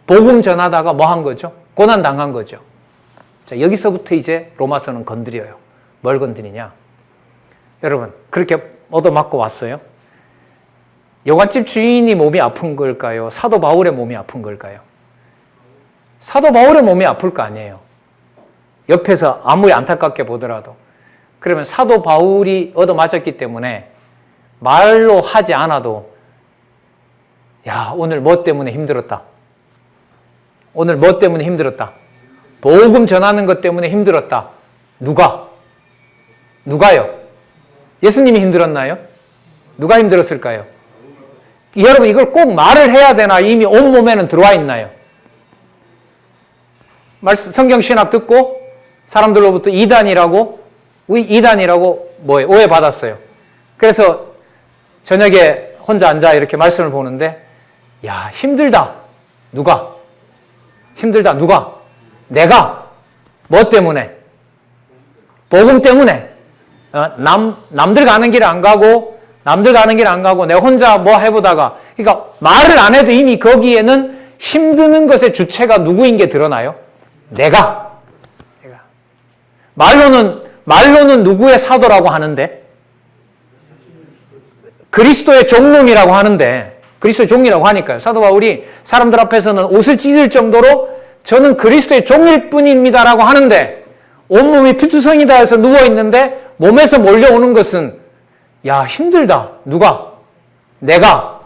복음 전하다가 뭐 한 거죠? 고난 당한 거죠. 자, 여기서부터 이제 로마서는 건드려요. 뭘 건드리냐? 여러분, 그렇게 얻어맞고 왔어요. 여관집 주인이 몸이 아픈 걸까요? 사도 바울의 몸이 아픈 걸까요? 사도 바울의 몸이 아플 거 아니에요. 옆에서 아무리 안타깝게 보더라도. 그러면 사도 바울이 얻어맞았기 때문에 말로 하지 않아도 야, 오늘 뭐 때문에 힘들었다. 오늘 뭐 때문에 힘들었다. 복음 전하는 것 때문에 힘들었다. 누가요? 예수님이 힘들었나요? 누가 힘들었을까요? 여러분, 이걸 꼭 말을 해야 되나? 이미 온몸에는 들어와 있나요? 성경 신학 듣고 사람들로부터 이단이라고 뭐예요? 오해받았어요. 그래서 저녁에 혼자 앉아 이렇게 말씀을 보는데 야, 힘들다. 누가? 내가. 뭐 때문에? 복음 때문에. 남들 가는 길 안 가고 내가 혼자 뭐 해보다가, 그러니까 말을 안 해도 이미 거기에는 힘드는 것의 주체가 누구인 게 드러나요? 내가. 말로는 누구의 사도라고 하는데? 그리스도의 종놈이라고 하는데, 그리스도의 종이라고 하니까요. 사도 바울이 사람들 앞에서는 옷을 찢을 정도로 저는 그리스도의 종일 뿐입니다라고 하는데, 온몸이 피투성이다 해서 누워있는데 몸에서 몰려오는 것은 야, 힘들다. 내가.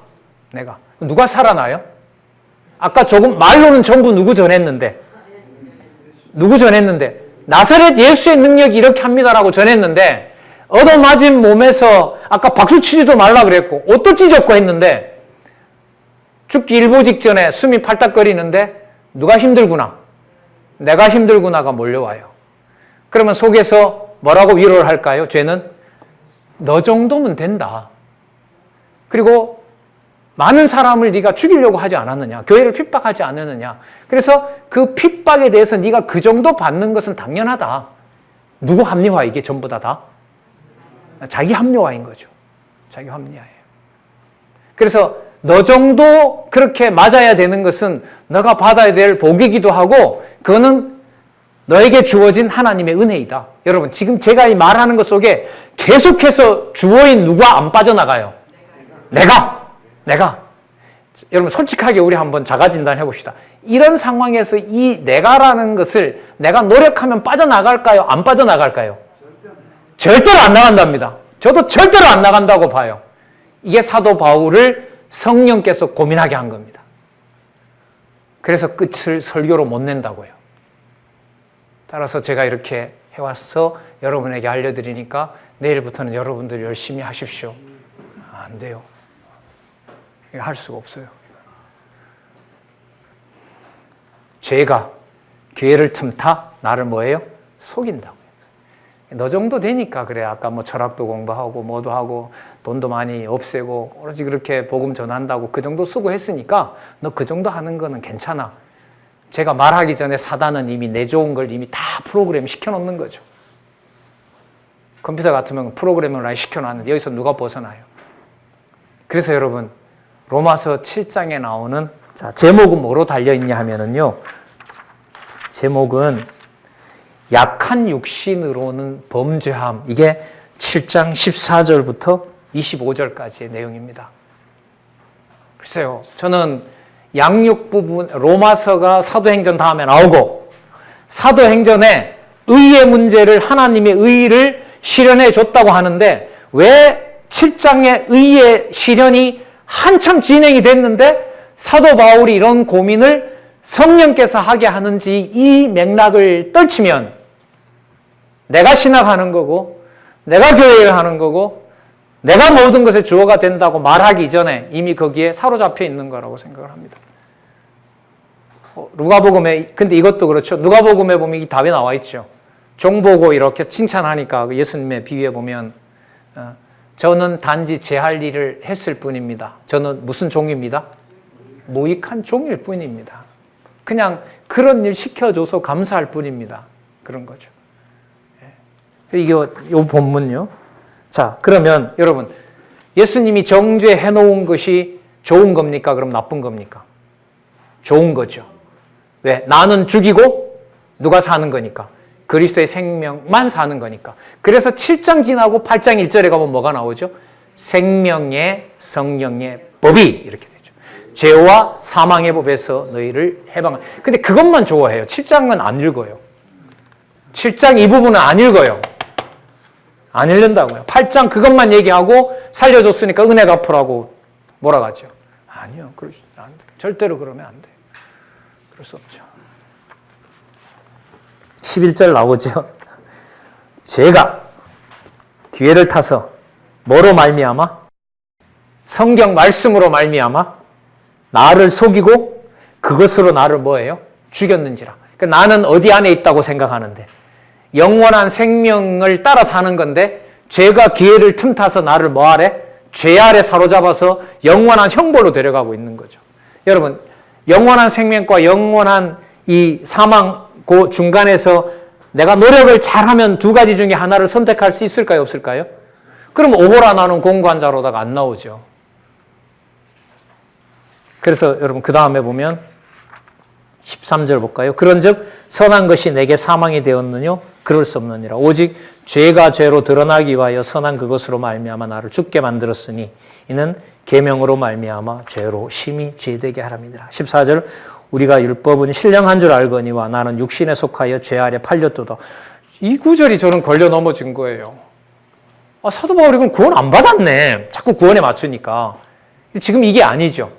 누가 살아나요? 아까 말로는 전부 누구 전했는데 나사렛 예수의 능력이 이렇게 합니다라고 전했는데 얻어맞은 몸에서 아까 박수 치지도 말라 그랬고 옷도 찢었고 했는데 죽기 일보 직전에 숨이 팔딱거리는데 누가 힘들구나. 내가 힘들구나가 몰려와요. 그러면 속에서 뭐라고 위로를 할까요? 죄는 너 정도면 된다. 그리고 많은 사람을 네가 죽이려고 하지 않았느냐? 교회를 핍박하지 않았느냐? 그래서 그 핍박에 대해서 네가 그 정도 받는 것은 당연하다. 누구 합리화 이게 전부 다? 자기 합리화인 거죠. 자기 합리화예요. 그래서 너 정도 그렇게 맞아야 되는 것은 너가 받아야 될 복이기도 하고 그거는 너에게 주어진 하나님의 은혜이다. 여러분, 지금 제가 이 말하는 것 속에 계속해서 주어인 누가 안 빠져나가요? 내가. 여러분, 솔직하게 우리 한번 자가진단 해봅시다. 이런 상황에서 이 내가라는 것을 내가 노력하면 빠져나갈까요? 안 빠져나갈까요? 절대로 안 나간답니다. 저도 절대로 안 나간다고 봐요. 이게 사도 바울을 성령께서 고민하게 한 겁니다. 그래서 끝을 설교로 못 낸다고요. 따라서 제가 이렇게 해와서 여러분에게 알려드리니까 내일부터는 여러분들 열심히 하십시오. 안 돼요. 할 수가 없어요. 죄가 기회를 틈타 나를 뭐예요? 속인다고요. 너 정도 되니까 그래. 아까 뭐 철학도 공부하고 뭐도 하고 돈도 많이 없애고 오로지 그렇게 복음 전한다고 그 정도 수고했으니까 너 그 정도 하는 거는 괜찮아. 제가 말하기 전에 사단은 이미 내 좋은 걸 이미 다 프로그램 시켜놓는 거죠. 컴퓨터 같으면 프로그램을 아예 시켜놨는데 여기서 누가 벗어나요? 그래서 여러분 로마서 7장에 나오는 자 제목은 뭐로 달려있냐 하면은요. 제목은 약한 육신으로는 범죄함. 이게 7장 14절부터 25절까지의 내용입니다. 글쎄요. 저는 양육 부분 로마서가 사도행전 다음에 나오고 사도행전에 의의 문제를 하나님의 의를 실현해 줬다고 하는데 왜 7장의 의의 실현이 한참 진행이 됐는데 사도 바울이 이런 고민을 성령께서 하게 하는지 이 맥락을 떨치면 내가 신학하는 거고 내가 교회를 하는 거고 내가 모든 것의 주어가 된다고 말하기 전에 이미 거기에 사로잡혀 있는 거라고 생각을 합니다. 누가복음에 근데 이것도 그렇죠. 누가복음에 보면 이 답이 나와 있죠. 종 보고 이렇게 칭찬하니까 예수님의 비유에 보면 저는 단지 제 할 일을 했을 뿐입니다. 저는 무슨 종입니다? 무익한 종일 뿐입니다. 그냥 그런 일 시켜줘서 감사할 뿐입니다. 그런 거죠. 이게 이 본문요. 자, 그러면 여러분 예수님이 정죄해 놓은 것이 좋은 겁니까? 그럼 나쁜 겁니까? 좋은 거죠. 왜? 나는 죽이고 누가 사는 거니까. 그리스도의 생명만 사는 거니까. 그래서 7장 지나고 8장 1절에 가면 뭐가 나오죠? 생명의 성령의 법이 이렇게 되죠. 죄와 사망의 법에서 너희를 해방한. 근데 그것만 좋아해요. 7장은 안 읽어요. 7장 이 부분은 안 읽어요. 안 읽는다고요. 8장 그것만 얘기하고 살려줬으니까 은혜 갚으라고 몰아가죠. 아니요. 그러지 안 돼. 절대로 그러면 안 돼요. 그럴 수 없죠. 11절 나오죠. 제가 기회를 타서 뭐로 말미암아? 성경 말씀으로 말미암아 나를 속이고 그것으로 나를 뭐예요? 죽였는지라. 그러니까 나는 어디 안에 있다고 생각하는데 영원한 생명을 따라 사는 건데 죄가 기회를 틈타서 나를 뭐 아래? 죄 아래 사로잡아서 영원한 형벌로 데려가고 있는 거죠. 여러분 영원한 생명과 영원한 이 사망 그 중간에서 내가 노력을 잘하면 두 가지 중에 하나를 선택할 수 있을까요? 없을까요? 그럼 오호라 나는 공고한 자로다가 안 나오죠. 그래서 여러분 그 다음에 보면 13절 볼까요? 그런즉 선한 것이 내게 사망이 되었느뇨? 그럴 수 없느니라. 오직 죄가 죄로 드러나기 위하여 선한 그것으로 말미암아 나를 죽게 만들었으니 이는 계명으로 말미암아 죄로 심히 죄되게 하람이니라. 14절 우리가 율법은 신령한 줄 알거니와 나는 육신에 속하여 죄 아래 팔렸도다. 이 구절이 저는 걸려 넘어진 거예요. 아, 사도 바울이 그럼 구원 안 받았네. 자꾸 구원에 맞추니까. 지금 이게 아니죠.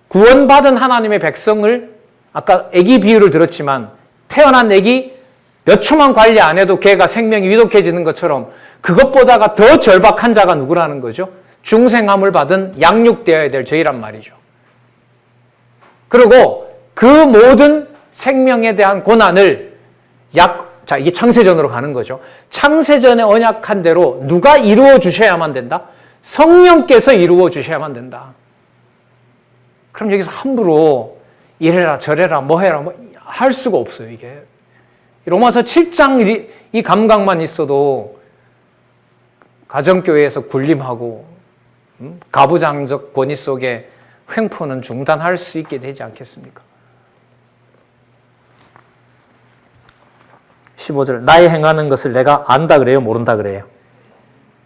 구원받은 하나님의 백성을 아까 애기 비유를 들었지만 태어난 애기 몇 초만 관리 안 해도 걔가 생명이 위독해지는 것처럼 그것보다가 더 절박한 자가 누구라는 거죠? 중생함을 받은 양육되어야 될 저희란 말이죠. 그리고 그 모든 생명에 대한 고난을 자, 이게 창세전으로 가는 거죠. 창세전에 언약한 대로 누가 이루어 주셔야만 된다? 성령께서 이루어 주셔야만 된다. 그럼 여기서 함부로 이래라 저래라 뭐 해라 뭐 할 수가 없어요. 이게 로마서 7장 이 감각만 있어도 가정교회에서 군림하고 가부장적 권위 속에 횡포는 중단할 수 있게 되지 않겠습니까? 15절 나의 행하는 것을 내가 안다 그래요? 모른다 그래요?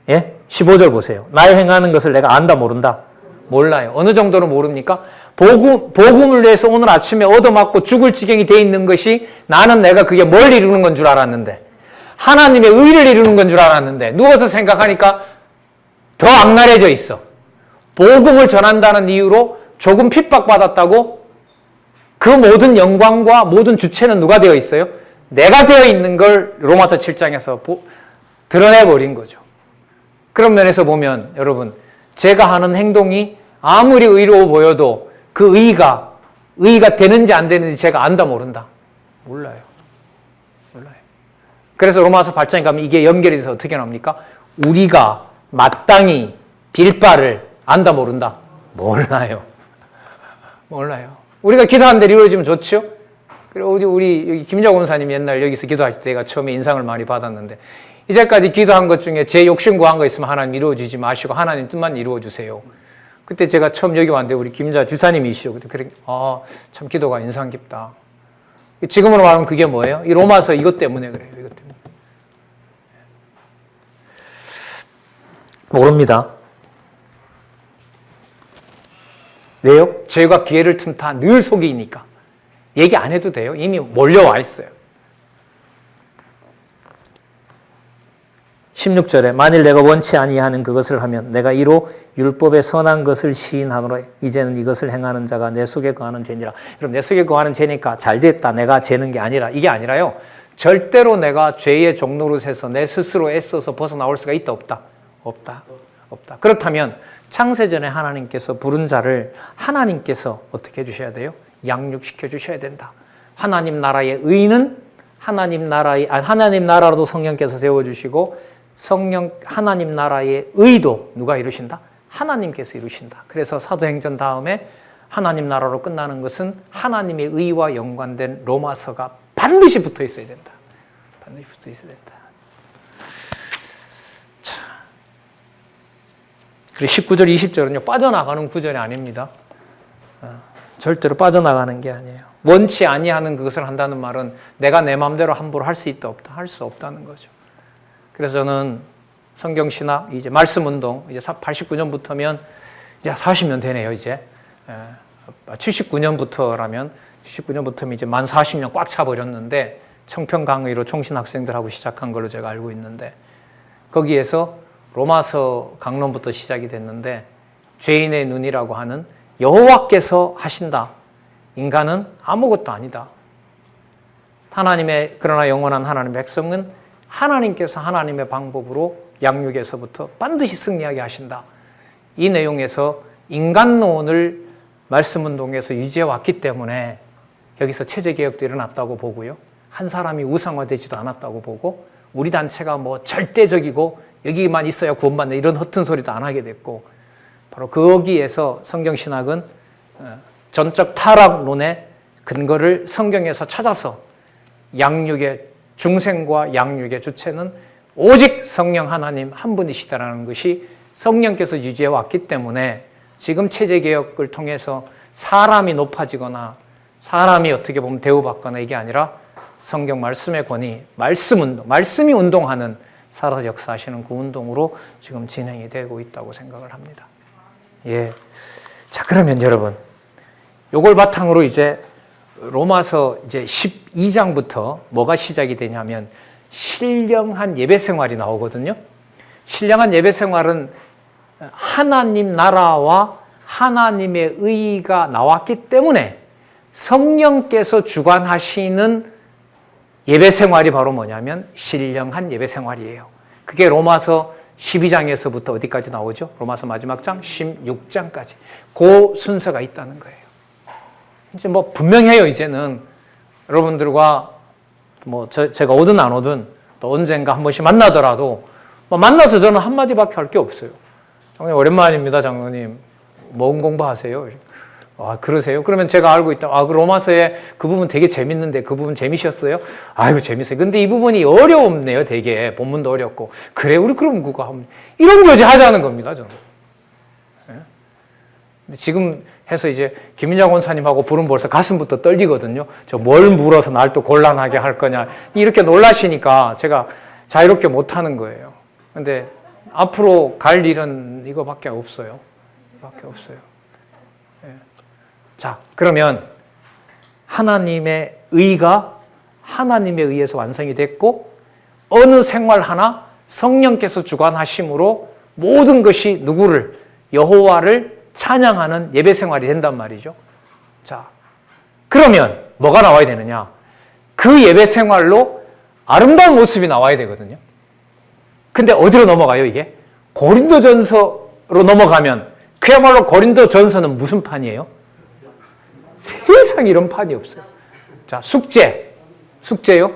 예? 15절 보세요. 나의 행하는 것을 내가 안다 모른다? 몰라요. 어느 정도로 모릅니까? 복음을 위해서 오늘 아침에 얻어맞고 죽을 지경이 돼 있는 것이 나는 내가 그게 뭘 이루는 건 줄 알았는데 하나님의 의를 이루는 건 줄 알았는데 누워서 생각하니까 더 악랄해져 있어. 복음을 전한다는 이유로 조금 핍박받았다고 그 모든 영광과 모든 주체는 누가 되어 있어요? 내가 되어 있는 걸 로마서 7장에서 드러내버린 거죠. 그런 면에서 보면 여러분 제가 하는 행동이 아무리 의로워 보여도 그 의의가 되는지 안 되는지 제가 안다 모른다? 몰라요. 그래서 로마서 8장에 가면 이게 연결이 돼서 어떻게 나옵니까? 우리가 마땅히 빌 바를 안다 모른다? 몰라요. 우리가 기도한 대로 이루어지면 좋죠? 그리고 우리 여기 김자 권사님 옛날 여기서 기도하실 때가 처음에 인상을 많이 받았는데, 이제까지 기도한 것 중에 제 욕심 구한 거 있으면 하나님 이루어주지 마시고 하나님 뜻만 이루어주세요. 그때 제가 처음 여기 왔는데 우리 김자 주사님이시죠. 그때 그래, 참 기도가 인상 깊다. 지금으로 말하면 그게 뭐예요? 이 로마서 이것 때문에 그래요. 이것 때문에. 모릅니다. 왜요? 죄가 기회를 틈타 늘 속이니까. 얘기 안 해도 돼요. 이미 몰려와 있어요. 16절에 만일 내가 원치 아니하는 그것을 하면 내가 이로 율법의 선한 것을 시인하노라. 이제는 이것을 행하는 자가 내 속에 거하는 죄니라. 그럼 내 속에 거하는 죄니까 잘됐다. 내가 죄는 게 아니라, 이게 아니라요. 절대로 내가 죄의 종노릇에서 내 스스로 애써서 벗어나올 수가 있다 없다? 없다. 그렇다면 창세전에 하나님께서 부른 자를 하나님께서 어떻게 해주셔야 돼요? 양육시켜 주셔야 된다. 하나님 나라의 의는 하나님 나라로도 성령께서 세워주시고, 하나님 나라의 의도 누가 이루신다? 하나님께서 이루신다. 그래서 사도행전 다음에 하나님 나라로 끝나는 것은 하나님의 의와 연관된 로마서가 반드시 붙어 있어야 된다. 반드시 붙어 있어야 된다. 자, 그리고 19절, 20절은요, 빠져나가는 구절이 아닙니다. 절대로 빠져나가는 게 아니에요. 원치 아니하는 그것을 한다는 말은 내가 내 마음대로 함부로 할 수 있다 없다? 할 수 없다는 거죠. 그래서 저는 성경신학, 이제 말씀운동, 이제 89년부터면 이제 40년 되네요, 이제. 79년부터라면 이제 만 40년 꽉 차버렸는데, 청평강의로 총신학생들하고 시작한 걸로 제가 알고 있는데, 거기에서 로마서 강론부터 시작이 됐는데, 죄인의 눈이라고 하는 여호와께서 하신다. 인간은 아무것도 아니다. 그러나 영원한 하나님의 백성은 하나님께서 하나님의 방법으로 양육에서부터 반드시 승리하게 하신다. 이 내용에서 인간론을 말씀운동에서 유지해 왔기 때문에 여기서 체제개혁도 일어났다고 보고요. 한 사람이 우상화되지도 않았다고 보고, 우리 단체가 뭐 절대적이고 여기만 있어야 구원받는 이런 허튼 소리도 안 하게 됐고, 바로 거기에서 성경신학은 전적 타락론의 근거를 성경에서 찾아서 중생과 양육의 주체는 오직 성령 하나님 한 분이시다라는 것이 성령께서 유지해 왔기 때문에, 지금 체제개혁을 통해서 사람이 높아지거나 사람이 어떻게 보면 대우받거나 이게 아니라 성경 말씀의 권위, 말씀이 운동하는, 살아서 역사하시는 그 운동으로 지금 진행이 되고 있다고 생각을 합니다. 예. 자, 그러면 여러분, 요걸 바탕으로 이제 로마서 이제 12장부터 뭐가 시작이 되냐면 신령한 예배 생활이 나오거든요. 신령한 예배 생활은 하나님 나라와 하나님의 의가 나왔기 때문에 성령께서 주관하시는 예배 생활이 바로 뭐냐면 신령한 예배 생활이에요. 그게 로마서 12장에서부터 어디까지 나오죠? 로마서 마지막 장 16장까지. 그 순서가 있다는 거예요. 이제 뭐 분명해요. 이제는 여러분들과 뭐 제가 오든 안 오든 또 언젠가 한 번씩 만나더라도 뭐 만나서 저는 한마디밖에 할 게 없어요. 장로님 오랜만입니다. 장로님 뭔 공부하세요? 그러세요? 그러면 제가 알고 있다. 그 로마서에 그 부분 되게 재밌는데 그 부분 재미셨어요? 아이고 재밌어요. 근데 이 부분이 어렵네요. 되게 본문도 어렵고. 그래 우리 그럼 그거 하면 이런 교제 하자는 겁니다. 저는. 근데 지금 해서 이제 김인자 권사님하고 부르면 벌써 가슴부터 떨리거든요. 저 뭘 물어서 날 또 곤란하게 할 거냐. 이렇게 놀라시니까 제가 자유롭게 못하는 거예요. 근데 앞으로 갈 일은 이거밖에 없어요. 이거밖에 없어요. 자, 그러면 하나님의 의가 하나님에 의해서 완성이 됐고 어느 생활 하나 성령께서 주관하심으로 모든 것이 누구를? 여호와를 찬양하는 예배 생활이 된단 말이죠. 자, 그러면 뭐가 나와야 되느냐? 그 예배 생활로 아름다운 모습이 나와야 되거든요. 근데 어디로 넘어가요, 이게? 고린도전서로 넘어가면 그야말로 고린도전서는 무슨 판이에요? 세상에 이런 판이 없어요. 자, 숙제요.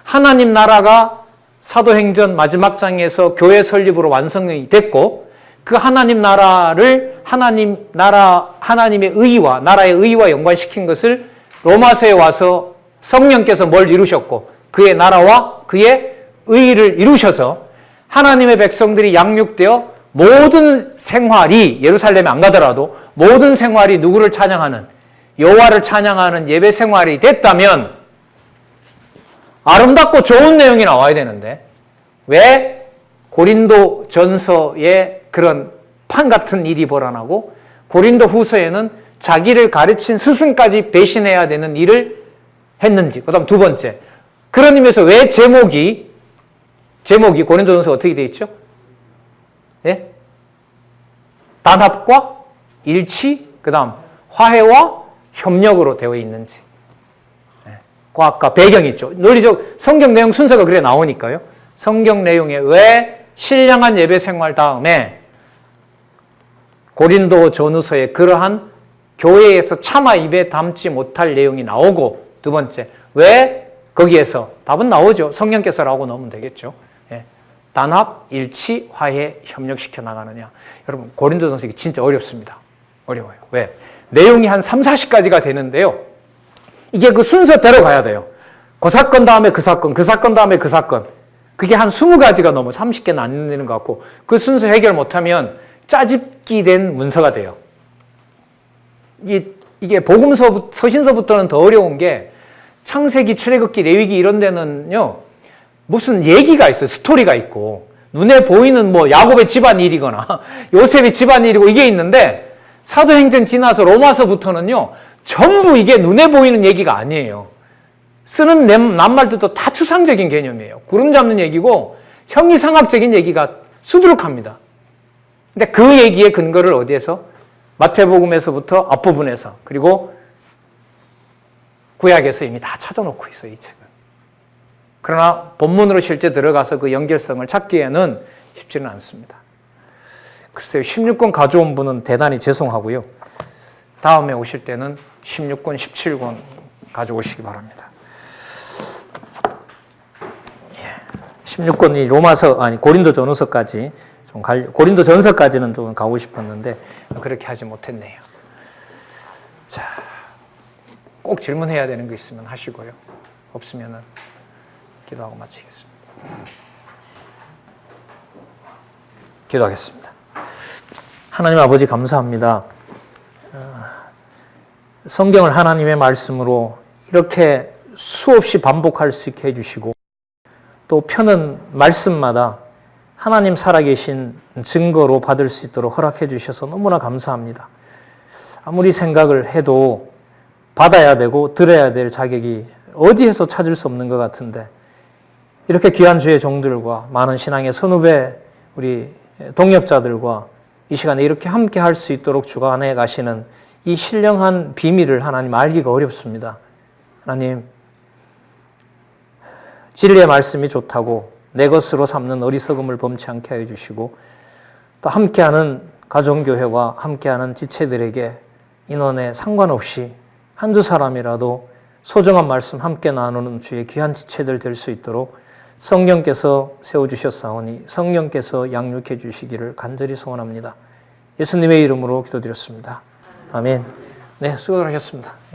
하나님 나라가 사도행전 마지막 장에서 교회 설립으로 완성이 됐고 그 하나님 나라를 하나님의 의와 나라의 의와 연관시킨 것을 로마서에 와서 성령께서 뭘 이루셨고 그의 나라와 그의 의를 이루셔서 하나님의 백성들이 양육되어 모든 생활이 예루살렘에 안 가더라도 모든 생활이 누구를 찬양하는 여호와를 찬양하는 예배 생활이 됐다면 아름답고 좋은 내용이 나와야 되는데 왜 고린도 전서에 그런 판 같은 일이 벌어나고 고린도 후서에는 자기를 가르친 스승까지 배신해야 되는 일을 했는지. 그 다음 두 번째. 그런 의미에서 왜 제목이 고린도 전서 어떻게 되어 있죠? 예? 단합과 일치, 그 다음 화해와 협력으로 되어 있는지. 그 아까 배경이 있죠. 논리적 성경 내용 순서가 그래 나오니까요. 성경 내용에 왜 신령한 예배 생활 다음에 고린도 전후서에 그러한 교회에서 차마 입에 담지 못할 내용이 나오고 두 번째, 왜 거기에서 답은 나오죠. 성령께서라고 넣으면 되겠죠. 예. 단합, 일치, 화해, 협력시켜 나가느냐. 여러분 고린도전서 이게 진짜 어렵습니다. 어려워요. 왜? 내용이 한 3, 40가지가 되는데요. 이게 그 순서대로 가야 돼요. 그 사건 다음에 그 사건, 그 사건 다음에 그 사건. 그게 한 20가지가 넘어 30개는 안 되는 것 같고 그 순서 해결 못하면 짜집기 된 문서가 돼요. 이게 복음서, 서신서부터는 더 어려운 게 창세기, 출애굽기, 레위기 이런 데는요. 무슨 얘기가 있어요. 스토리가 있고 눈에 보이는 뭐 야곱의 집안일이거나 요셉의 집안일이고 이게 있는데 사도행전 지나서 로마서부터는요. 전부 이게 눈에 보이는 얘기가 아니에요. 쓰는 낱말들도 다 추상적인 개념이에요. 구름 잡는 얘기고 형이상학적인 얘기가 수두룩합니다. 근데 그 얘기의 근거를 어디에서? 마태복음에서부터 앞부분에서 그리고 구약에서 이미 다 찾아놓고 있어요. 이 책은. 그러나 본문으로 실제 들어가서 그 연결성을 찾기에는 쉽지는 않습니다. 글쎄요. 16권 가져온 분은 대단히 죄송하고요. 다음에 오실 때는 16권, 17권 가져오시기 바랍니다. 16권이 고린도 전후서까지 고린도 전서까지는 좀 가고 싶었는데 그렇게 하지 못했네요. 자, 꼭 질문해야 되는 거 있으면 하시고요. 없으면은 기도하고 마치겠습니다. 기도하겠습니다. 하나님 아버지 감사합니다. 성경을 하나님의 말씀으로 이렇게 수없이 반복할 수 있게 해주시고 또 펴는 말씀마다 하나님 살아계신 증거로 받을 수 있도록 허락해 주셔서 너무나 감사합니다. 아무리 생각을 해도 받아야 되고 들어야 될 자격이 어디에서 찾을 수 없는 것 같은데 이렇게 귀한 주의 종들과 많은 신앙의 선후배 우리 동역자들과 이 시간에 이렇게 함께 할 수 있도록 주관해 가시는 이 신령한 비밀을 하나님 알기가 어렵습니다. 하나님 진리의 말씀이 좋다고 내 것으로 삼는 어리석음을 범치 않게 하여 주시고 또 함께하는 가정교회와 함께하는 지체들에게 인원에 상관없이 한두 사람이라도 소중한 말씀 함께 나누는 주의 귀한 지체들 될 수 있도록 성령께서 세워주셨사오니 성령께서 양육해 주시기를 간절히 소원합니다. 예수님의 이름으로 기도드렸습니다. 아멘. 네, 수고들 하셨습니다.